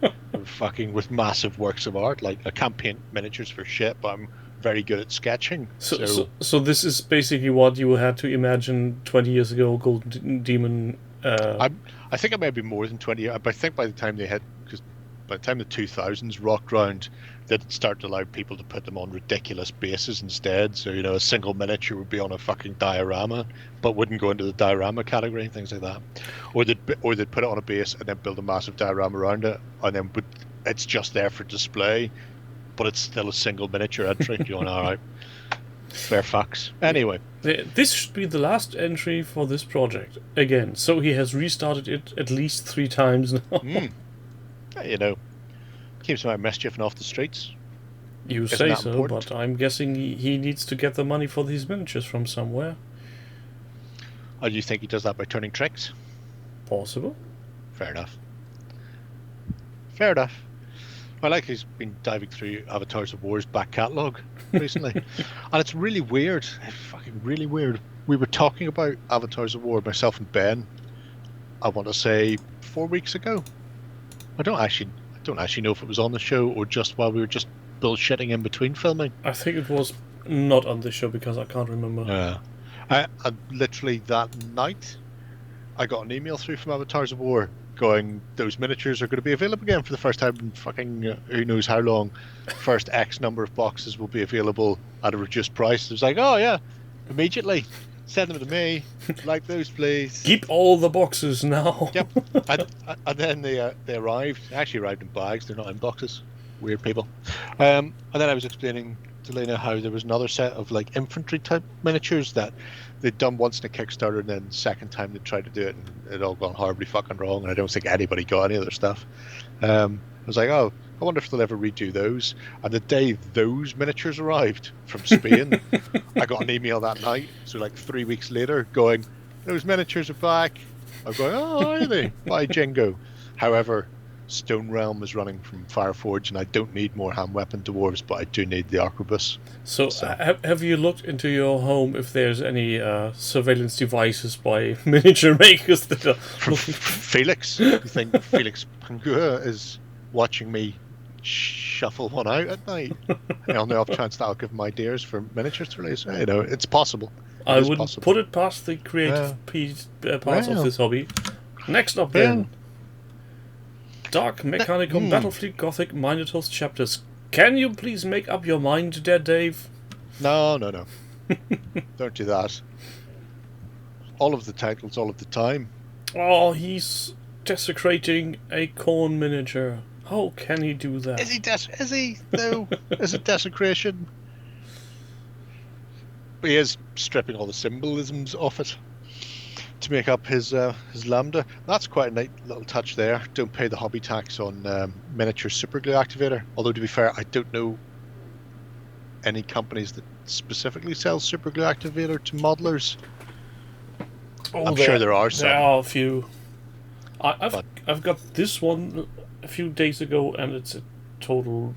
with massive works of art. Like, I can't paint miniatures for shit, but I'm very good at sketching. So this is basically what you had to imagine 20 years ago, Golden Demon. I think it may be more than 20 years, but I think by the time they hit, because by the time the 2000s rocked round, they'd start to allow people to put them on ridiculous bases instead. So, you know, a single miniature would be on a fucking diorama, but wouldn't go into the diorama category, things like that. Or they'd put it on a base and then build a massive diorama around it, and then it's just there for display, but it's still a single miniature entry. You're going, all right, fair fucks. Anyway. This should be the last entry for this project again. So he has restarted it at least 3 times now. You know, keeps him out of mischief and off the streets. You Isn't say that so, important? but I'm guessing he needs to get the money for these miniatures from somewhere. Or do you think he does that by turning tricks? Possible. Fair enough. Fair enough. I like he's been diving through Avatars of War's back catalogue recently. And it's really weird. It's fucking really weird. We were talking about Avatars of War, myself and Ben, I want to say 4 weeks ago. I don't actually know if it was on the show or just while we were just bullshitting in between filming. I think it was not on the show because I can't remember. Yeah. And literally that night, I got an email through from Avatars of War going, those miniatures are going to be available again for the first time in fucking who knows how long. First X number of boxes will be available at a reduced price. It was like, oh yeah, immediately. Send them to me. Like those, please. Keep all the boxes now. Yep. And then they arrived. They actually arrived in bags. They're not in boxes. Weird people. And then I was explaining to Lena how there was another set of like infantry type miniatures that they'd done once in a Kickstarter, and then second time they tried to do it, and it all gone horribly fucking wrong. And I don't think anybody got any of their stuff. I was like, oh, I wonder if they'll ever redo those. And the day those miniatures arrived from Spain, I got an email that night, so like 3 weeks later, going, those miniatures are back. I'm going, oh, are they? By Jingo. However, Stone Realm is running from Fireforge, and I don't need more hand weapon dwarves, but I do need the arquebus. So have you looked into your home if there's any surveillance devices by miniature makers that are From Felix? You think Felix Pangua is watching me shuffle one out at night? On the off chance that I'll give him ideas for miniatures to release. You know, it's possible. I wouldn't put it past the creative parts of this hobby. Next up then, Dark Mechanical Battlefleet Gothic Minotaurs chapters. Can you please make up your mind, Dead Dave? No. Don't do that. All of the titles, all of the time. Oh, he's desecrating a corn miniature. How can he do that? Is he? No. Is it desecration? But he is stripping all the symbolisms off it to make up his lambda. That's quite a neat little touch there. Don't pay the hobby tax on miniature superglue activator. Although, to be fair, I don't know any companies that specifically sell superglue activator to modelers. I'm sure there are some. There are a few. I've got this one a few days ago, and it's a total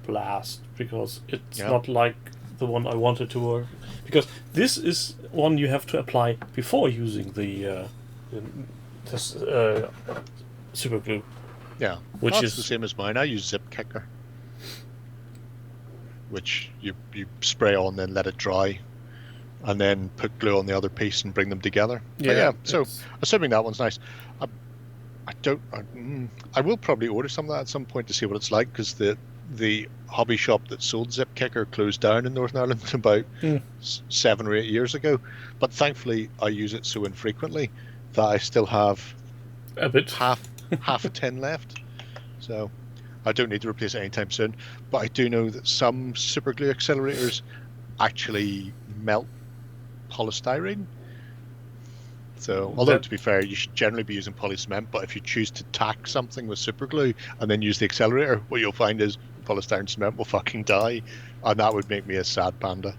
blast because it's not like the one I wanted to work. Because this is one you have to apply before using the super glue. Yeah, Which that's is the same as mine. I use Zip Kicker, which you spray on, then let it dry, and then put glue on the other piece and bring them together. Yeah, So assuming that one's nice, I will probably order some of that at some point to see what it's like, because the hobby shop that sold Zip Kicker closed down in Northern Ireland about 7 or 8 years ago. But thankfully, I use it so infrequently that I still have a bit half a tin left, so I don't need to replace it anytime soon. But I do know that some super glue accelerators actually melt polystyrene. So, although to be fair, you should generally be using polycement, but if you choose to tack something with super glue and then use the accelerator, what you'll find is polystyrene cement will fucking die, and that would make me a sad panda.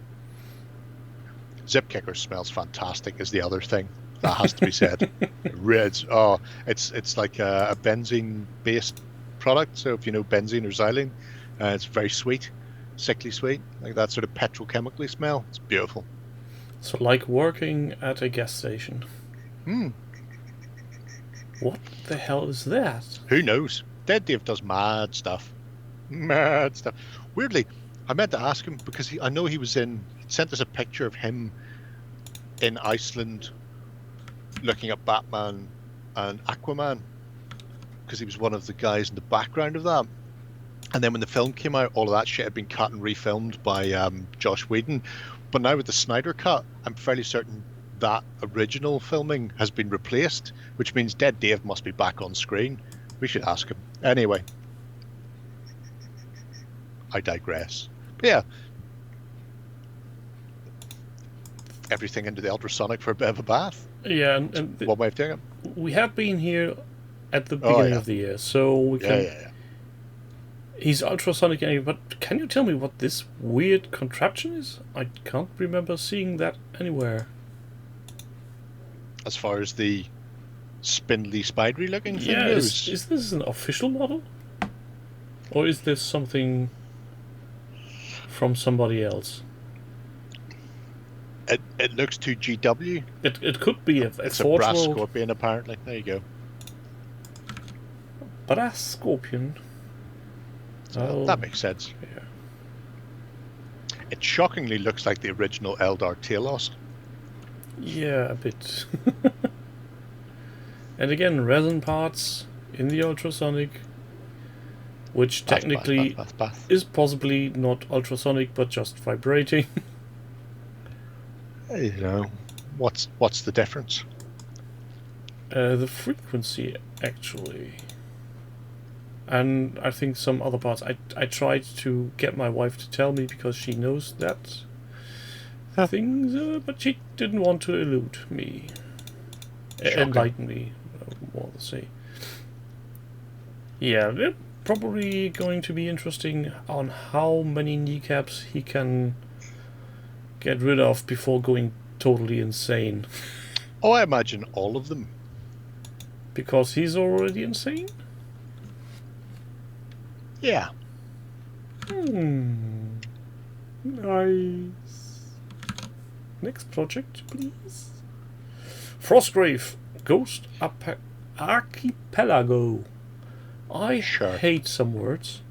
Zip Kicker smells fantastic is the other thing. That has to be said. It's like a benzene-based product. So if you know benzene or xylene, it's very sweet, sickly sweet, like that sort of petrochemically smell. It's beautiful. So like working at a gas station. What the hell is that? Who knows? Dead Dave does mad stuff. Mad stuff. Weirdly, I meant to ask him because I know he sent us a picture of him in Iceland looking at Batman and Aquaman, because he was one of the guys in the background of that. And then when the film came out, all of that shit had been cut and refilmed by Josh Whedon. But now with the Snyder cut, I'm fairly certain that original filming has been replaced, which means Dead Dave must be back on screen. We should ask him. Anyway, I digress. But yeah, everything into the ultrasonic for a bit of a bath. Yeah, and one way of doing it. We have been here at the beginning of the year, so we can. Yeah. He's ultrasonic anyway, but can you tell me what this weird contraption is? I can't remember seeing that anywhere. As far as the spindly, spidery looking thing Yeah, goes. is this an official model? Or is this something from somebody else? It looks too GW. It could be it's a Forge brass World scorpion, apparently. There you go. brass scorpion. So that makes sense. Yeah. It shockingly looks like the original Eldar Talos. Yeah, a bit. And again, resin parts in the ultrasonic, which technically is possibly not ultrasonic, but just vibrating. You know, what's the difference? The frequency, actually. And I think some other parts. I tried to get my wife to tell me because she knows that things, but she didn't want to elude me. Enlighten me, more to say. Yeah, they're probably going to be interesting on how many kneecaps he can get rid of before going totally insane. Oh, I imagine all of them. Because he's already insane? Yeah. Nice. Next project, please. Frostgrave Ghost Archipelago. I hate some words.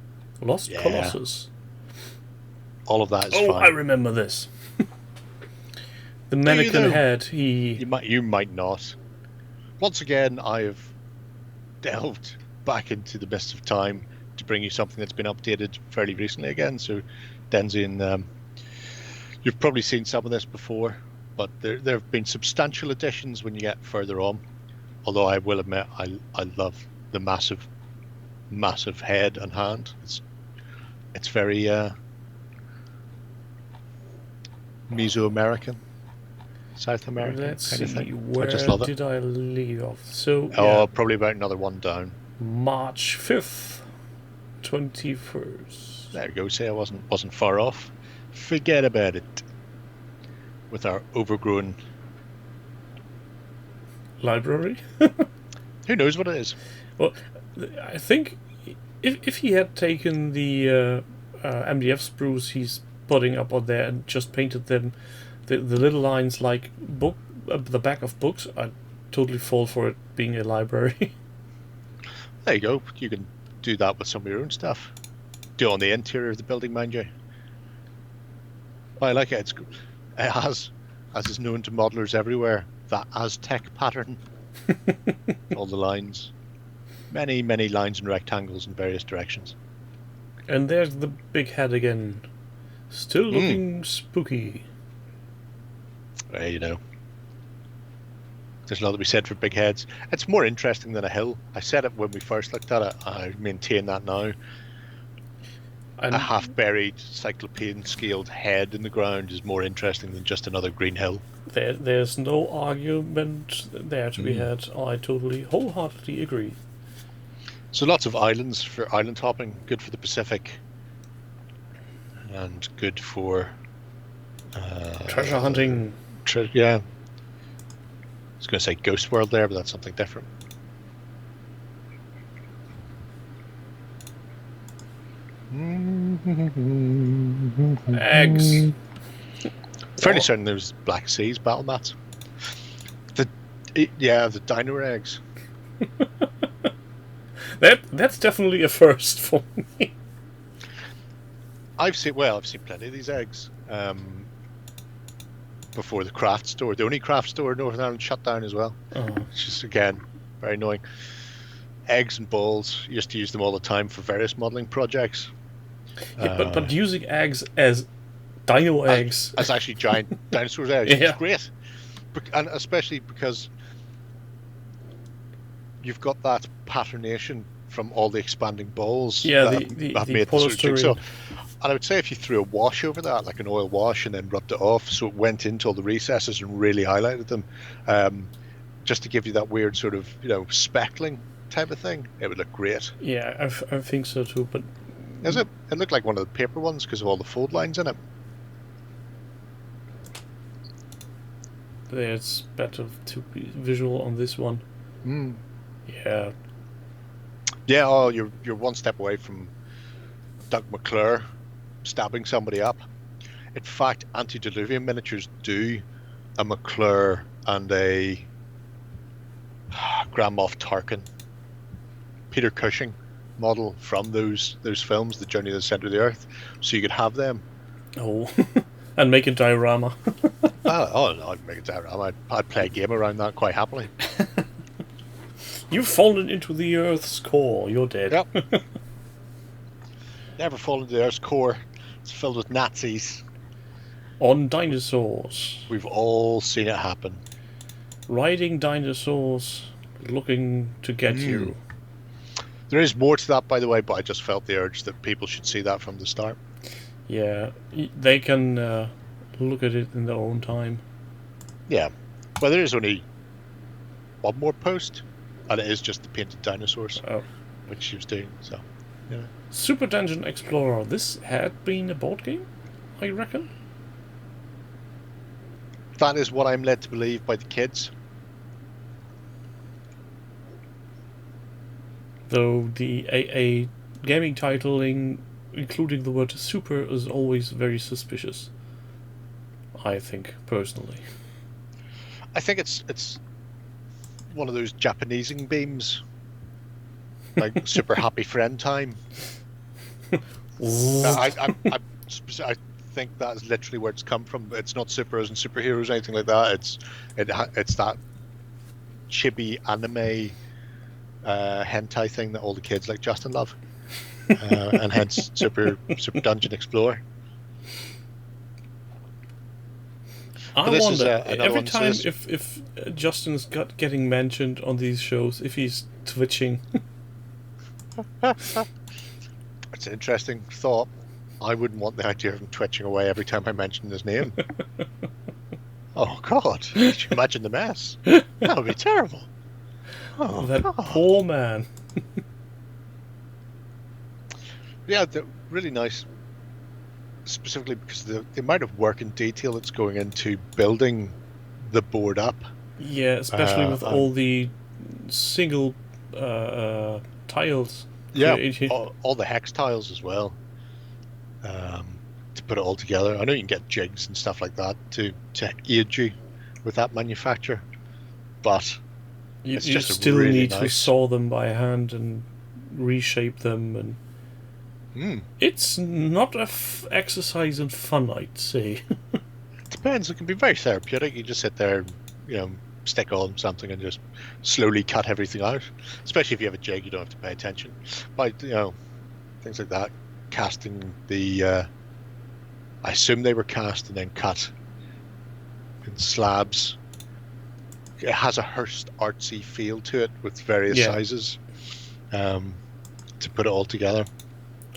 Lost Colossus. All of that is fine. I remember this. The mannequin head. You might not. Once again, I have delved back into the mist of time to bring you something that's been updated fairly recently again. So, Denzi, and you've probably seen some of this before, but there have been substantial additions when you get further on. Although I will admit, I love the massive head and hand. It's very Mesoamerican, South American. Let's kind of see, thing. where I just love it. did I leave off? So Probably about another one down. March 5th, 21st. There you go. See, I wasn't far off. Forget about it. With our overgrown library. Who knows what it is? Well, I think if he had taken the MDF sprues he's putting up on there and just painted them, the little lines like the back of books, I'd totally fall for it being a library. There you go. You can do that with some of your own stuff. Do it on the interior of the building, mind you. I like it. It has, as is known to modelers everywhere, that Aztec pattern. All the lines. Many, many lines and rectangles in various directions. And there's the big head again. Still looking spooky. You know. There's a lot to be said for big heads. It's more interesting than a hill. I said it when we first looked at it. I maintain that now. A half-buried, cyclopean-scaled head in the ground is more interesting than just another green hill. There's no argument there to be had. I totally, wholeheartedly agree. So lots of islands for island hopping. Good for the Pacific. And good for... treasure hunting. Yeah. I was going to say Ghost World there, but that's something different. Eggs. Fairly certain there was Black Seas battle mats. The dino eggs. That's definitely a first for me. I've seen plenty of these eggs. Before the craft store, the only craft store in Northern Ireland shut down as well. Which is again very annoying. Eggs and balls, used to use them all the time for various modelling projects. Yeah, but using eggs as dino eggs. As actually giant dinosaurs eggs. Yeah. It's great. And especially because you've got that patternation from all the expanding balls Yeah, that have made the sort of polystyrene. jigsaw. And I would say if you threw a wash over that, like an oil wash, and then rubbed it off so it went into all the recesses and really highlighted them, just to give you that weird sort of, speckling type of thing, it would look great. Yeah, I think so too, but... Is it? It looked like one of the paper ones because of all the fold lines in it. It's better to be visual on this one. Yeah. Yeah, oh, you're one step away from Doug McClure stabbing somebody up. In fact, Antediluvian Miniatures do a McClure and a Grand Moff Tarkin Peter Cushing model from those films, The Journey to the Center of the Earth, so you could have them. Oh, and make a diorama. No, I'd make a diorama. I'd play a game around that quite happily. You've fallen into the Earth's core. You're dead. Yep. Never fall into the Earth's core. It's filled with Nazis. On dinosaurs. We've all seen it happen. Riding dinosaurs, looking to get you. There is more to that, by the way, but I just felt the urge that people should see that from the start. Yeah, they can look at it in their own time. Yeah. Well, there is only one more post, and it is just the painted dinosaurs, which she was doing, so... Yeah. Super Dungeon Explorer. This had been a board game, I reckon. That is what I'm led to believe by the kids. Though the a gaming titling, including the word super, is always very suspicious. I think, personally. I think it's one of those Japanesing beams. Like Super Happy Friend Time. I think that is literally where it's come from. It's not superheroes and superheroes or anything like that. It's that chibi anime hentai thing that all the kids like Justin love, and hence Super Dungeon Explorer. I this wonder is, every one, time so if Justin's getting mentioned on these shows, if he's twitching. It's an interesting thought. I wouldn't want the idea of him twitching away every time I mention his name. Oh God! Could you imagine the mess? That would be terrible. Oh, That God. poor man. Yeah, they're really nice. Specifically because the amount of work and detail that's going into building the board up. Yeah, especially with all the single tiles. Yeah, created. all the hex tiles as well. To put it all together. I know you can get jigs and stuff like that to aid you with that manufacture, but You it's just still really need to nice. saw them by hand and reshape them, and it's not a exercise in fun, I'd say. It depends. It can be very therapeutic. You just sit there, stick on something and just slowly cut everything out. Especially if you have a jig, you don't have to pay attention. But things like that, casting the. I assume they were cast and then cut in slabs. It has a Hearst artsy feel to it with various sizes to put it all together.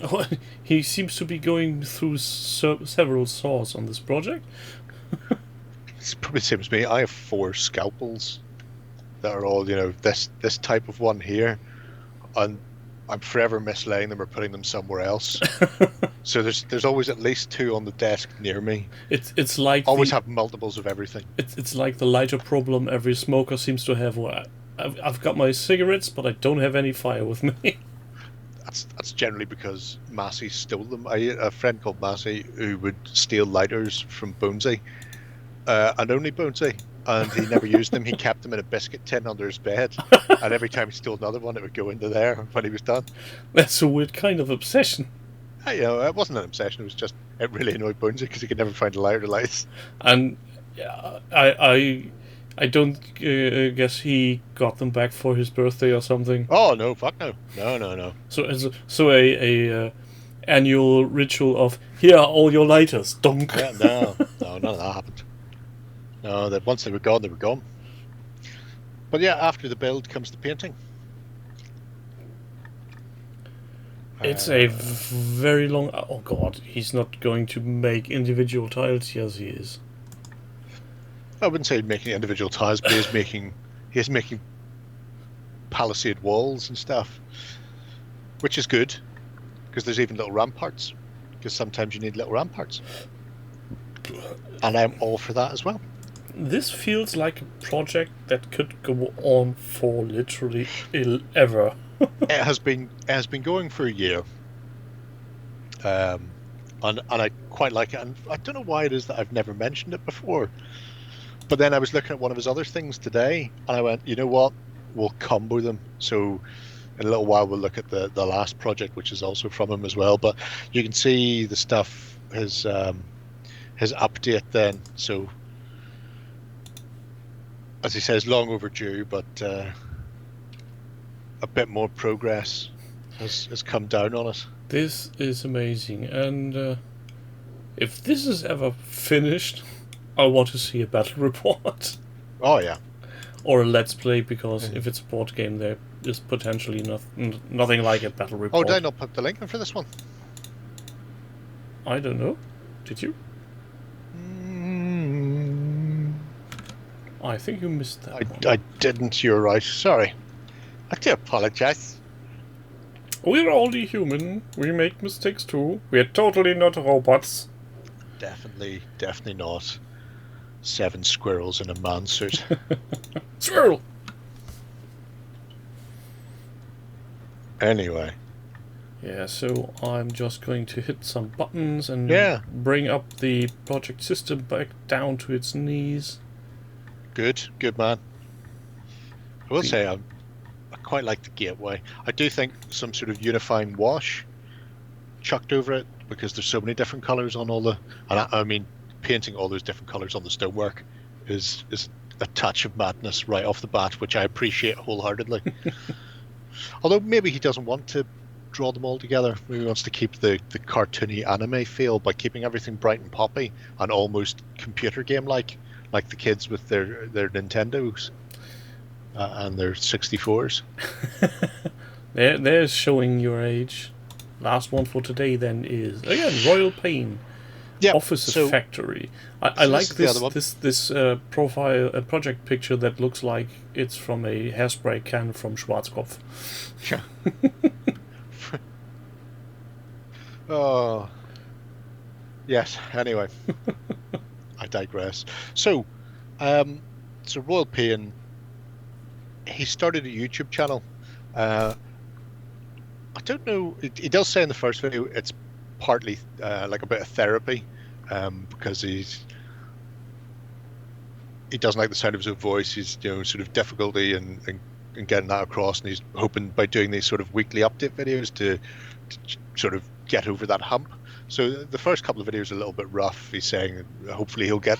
Oh, he seems to be going through several saws on this project. It's probably the same as me. I have 4 scalpels that are all, this type of one here, and I'm forever mislaying them or putting them somewhere else. So there's always at least 2 on the desk near me. It's like always have multiples of everything. It's like the lighter problem every smoker seems to have. Where I've got my cigarettes, but I don't have any fire with me. That's generally because Massey stole them. A friend called Massey who would steal lighters from Bonesy, and only Bonesy, and he never used them. He kept them in a biscuit tin under his bed, and every time he stole another one, it would go into there when he was done. That's a weird kind of obsession. It wasn't an obsession. It was just it really annoyed Bonesy because he could never find a lighter to light. And I don't guess he got them back for his birthday or something. Oh no! Fuck no! No. So a annual ritual of here are all your lighters. Donk. Yeah, no, none of that happened. No, that once they were gone, they were gone. But yeah, after the build comes the painting. It's a very long. Oh god, he's not going to make individual tiles. Yes, he is. I wouldn't say making individual tiles, but he's making palisade walls and stuff, which is good because there's even little ramparts. Because sometimes you need little ramparts, and I'm all for that as well. This feels like a project that could go on for literally ever. It has been going for a year, and I quite like it. And I don't know why it is that I've never mentioned it before. But then I was looking at one of his other things today, and I went, you know what? We'll combo them. So in a little while, we'll look at the last project, which is also from him as well. But you can see the stuff, his update then. So as he says, long overdue, but a bit more progress has come down on it. This is amazing, and if this is ever finished, I want to see a battle report. Oh yeah. Or a let's play, because if it's a board game, there is potentially nothing like a battle report. Oh, did I not put the link in for this one? I don't know. Did you? I think you missed that one. I didn't. You're right. Sorry. I do apologize. We're only human. We make mistakes too. We're totally not robots. Definitely not. 7 squirrels in a man suit. Squirrel! Anyway. Yeah, so I'm just going to hit some buttons and bring up the project system back down to its knees. Good man. I will say I quite like the gateway. I do think some sort of unifying wash chucked over it, because there's so many different colours on all the... And I mean, painting all those different colours on the stonework is a touch of madness right off the bat, which I appreciate wholeheartedly. Although maybe he doesn't want to draw them all together. Maybe he wants to keep the cartoony anime feel by keeping everything bright and poppy and almost computer game-like the kids with their Nintendos and their 64s. There's showing your age. Last one for today then is, again, Royal Pain. Yeah, Officer Factory. I like this profile project picture that looks like it's from a hairspray can from Schwarzkopf. Sure. Oh, yes. Anyway, I digress. So Royal Pain, he started a YouTube channel I don't know. He does say in the first video it's partly like a bit of therapy, because he doesn't like the sound of his own voice. He's sort of difficulty in getting that across, and he's hoping by doing these sort of weekly update videos to sort of get over that hump. So the first couple of videos are a little bit rough. He's saying hopefully he'll get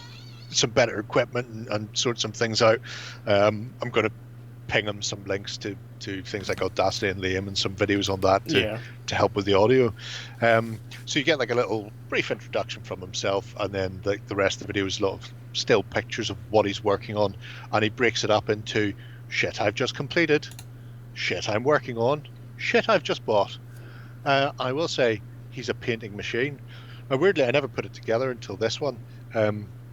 some better equipment and sort some things out. I'm going to ping him some links to things like Audacity and Liam and some videos on that to help with the audio. So you get like a little brief introduction from himself, and then the rest of the video is a lot of still pictures of what he's working on, and he breaks it up into shit I've just completed, shit I'm working on, shit I've just bought. I will say he's a painting machine. Weirdly, I never put it together until this one.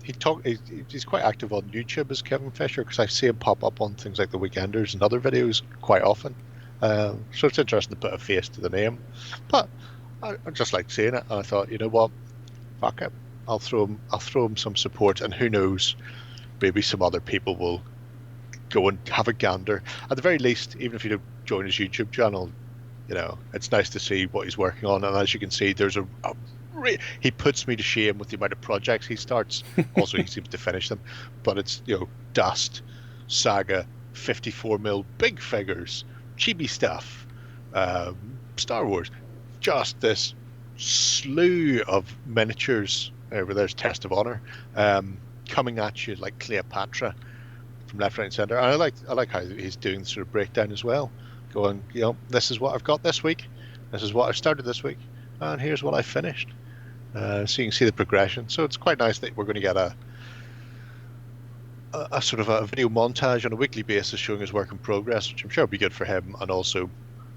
He's quite active on YouTube as Kevin Fisher, because I see him pop up on things like The Weekenders and other videos quite often. So it's interesting to put a face to the name. But I just like seeing it, and I thought, you know what, fuck it, I'll throw him some support, and who knows, maybe some other people will go and have a gander. At the very least, even if you don't join his YouTube channel, it's nice to see what he's working on. And as you can see, there's he puts me to shame with the amount of projects he starts. Also, he seems to finish them, but it's Dust, Saga, 54mm big figures, chibi stuff, Star Wars, just this slew of miniatures. Where there's Test of Honor coming at you like Cleopatra from left, right, and center. And I like how he's doing the sort of breakdown as well, going, this is what I've got this week, this is what I started this week, and here's what I finished. So you can see the progression. So it's quite nice that we're going to get a sort of a video montage on a weekly basis showing his work in progress, which I'm sure will be good for him, and also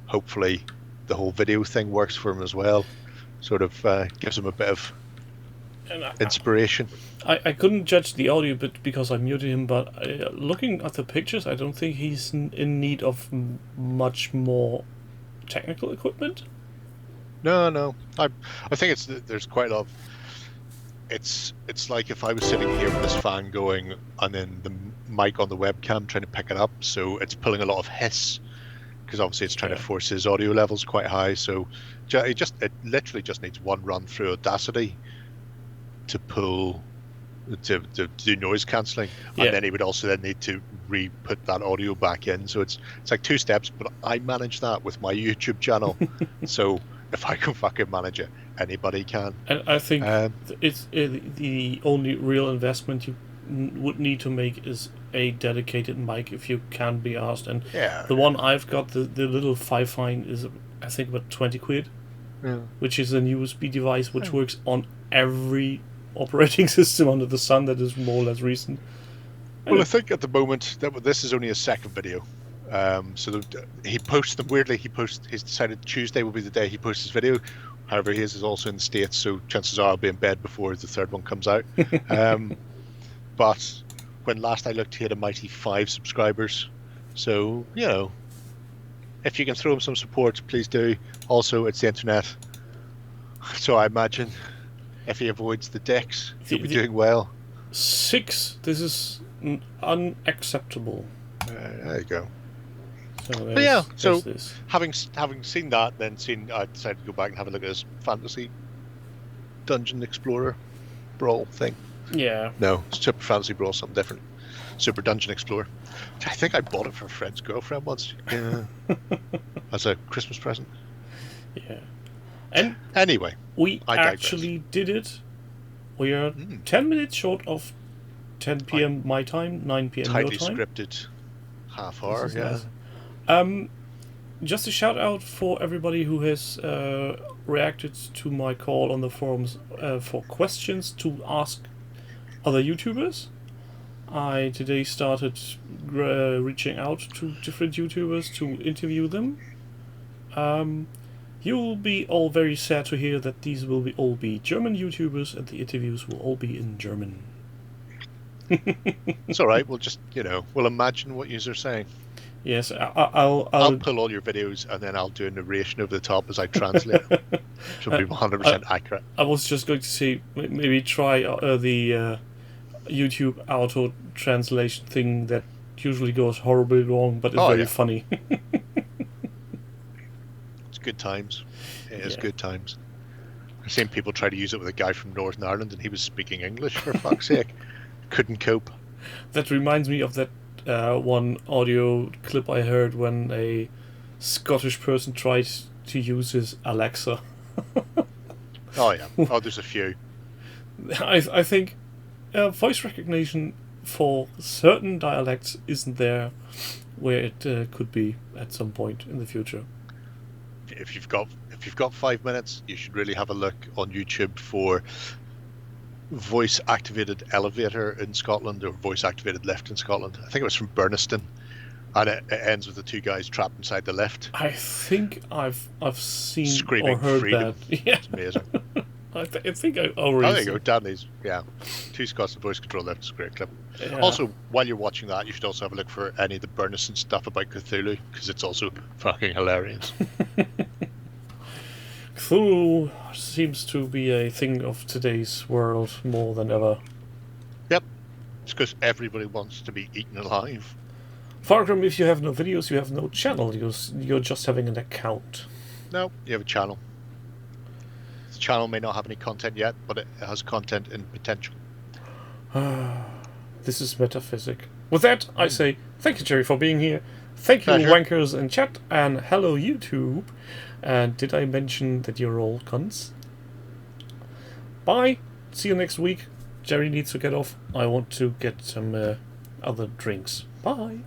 hopefully the whole video thing works for him as well. Sort of gives him a bit of inspiration. I couldn't judge the audio bit because I muted him, but looking at the pictures, I don't think he's in need of much more technical equipment. No. I think there's quite a lot of... It's like if I was sitting here with this fan going, and then the mic on the webcam trying to pick it up, so it's pulling a lot of hiss, because obviously it's trying to force his audio levels quite high. So it literally just needs one run through Audacity to do noise cancelling, and then he would also then need to re-put that audio back in. So it's like two steps, but I manage that with my YouTube channel. So if I can fucking manage it, anybody can. And I think it's the only real investment you would need to make is a dedicated mic if you can be asked. And the one I've got, the little Fifine, is I think about 20 quid, which is a USB device which works on every operating system under the sun that is more or less recent. Well, I think at the moment that this is only his second video. So he posts them weirdly. He's decided Tuesday will be the day he posts his video. However, his is also in the States, so chances are I'll be in bed before the third one comes out. But when last I looked, he had a mighty 5 subscribers. So, if you can throw him some support, please do. Also, it's the internet. So I imagine if he avoids the dicks, he'll be doing well. 6. This is unacceptable. There you go. So having seen that, then I decided to go back and have a look at his fantasy dungeon explorer brawl thing. Yeah. No, Super Fantasy Brawl, something different. Super Dungeon Explorer. I think I bought it for a friend's girlfriend once. Yeah. As a Christmas present. Yeah. And anyway, we actually did it. We are 10 minutes short of 10 p.m. my time, 9 p.m. your time. Tightly scripted half hour, Nice. Just a shout out for everybody who has reacted to my call on the forums for questions to ask other YouTubers. I today started reaching out to different YouTubers to interview them. You'll be all very sad to hear that these will all be German YouTubers, and the interviews will all be in German. It's all right. We'll just, we'll imagine what you're saying. Yes, I'll pull all your videos and then I'll do a narration over the top as I translate. Which will be 100% accurate. I was just going to say, maybe try the YouTube auto translation thing that usually goes horribly wrong, but it's very funny. good times. It is Yeah. good times. I've seen people try to use it with a guy from Northern Ireland, and he was speaking English for fuck's sake. Couldn't cope. That reminds me of that one audio clip I heard when a Scottish person tried to use his Alexa. Oh yeah. Oh, there's a few. I think voice recognition for certain dialects isn't there where it could be at some point in the future. If you've got 5 minutes, you should really have a look on YouTube for voice activated elevator in Scotland or voice activated lift in Scotland. I think it was from Burniston, and it ends with the two guys trapped inside the lift, I think I've seen screaming or heard freedom. that. Yeah, It's amazing. I think I Oh, already. there you go, Danny's. Yeah, two Scots in voice control lift. It's a great clip. Yeah. Also, while you're watching that, you should also have a look for any of the Burniston stuff about Cthulhu, because it's also fucking hilarious. Cthulhu seems to be a thing of today's world more than ever. Yep, it's because everybody wants to be eaten alive. Fargrim, if you have no videos, you have no channel. You're just having an account. No, you have a channel. The channel may not have any content yet, but it has content in potential. This is metaphysic. With that, I say thank you, Jerry, for being here. Thank you, Pleasure. wankers in chat, and hello, YouTube. And did I mention that you're all cunts? Bye. See you next week. Jerry needs to get off. I want to get some other drinks. Bye.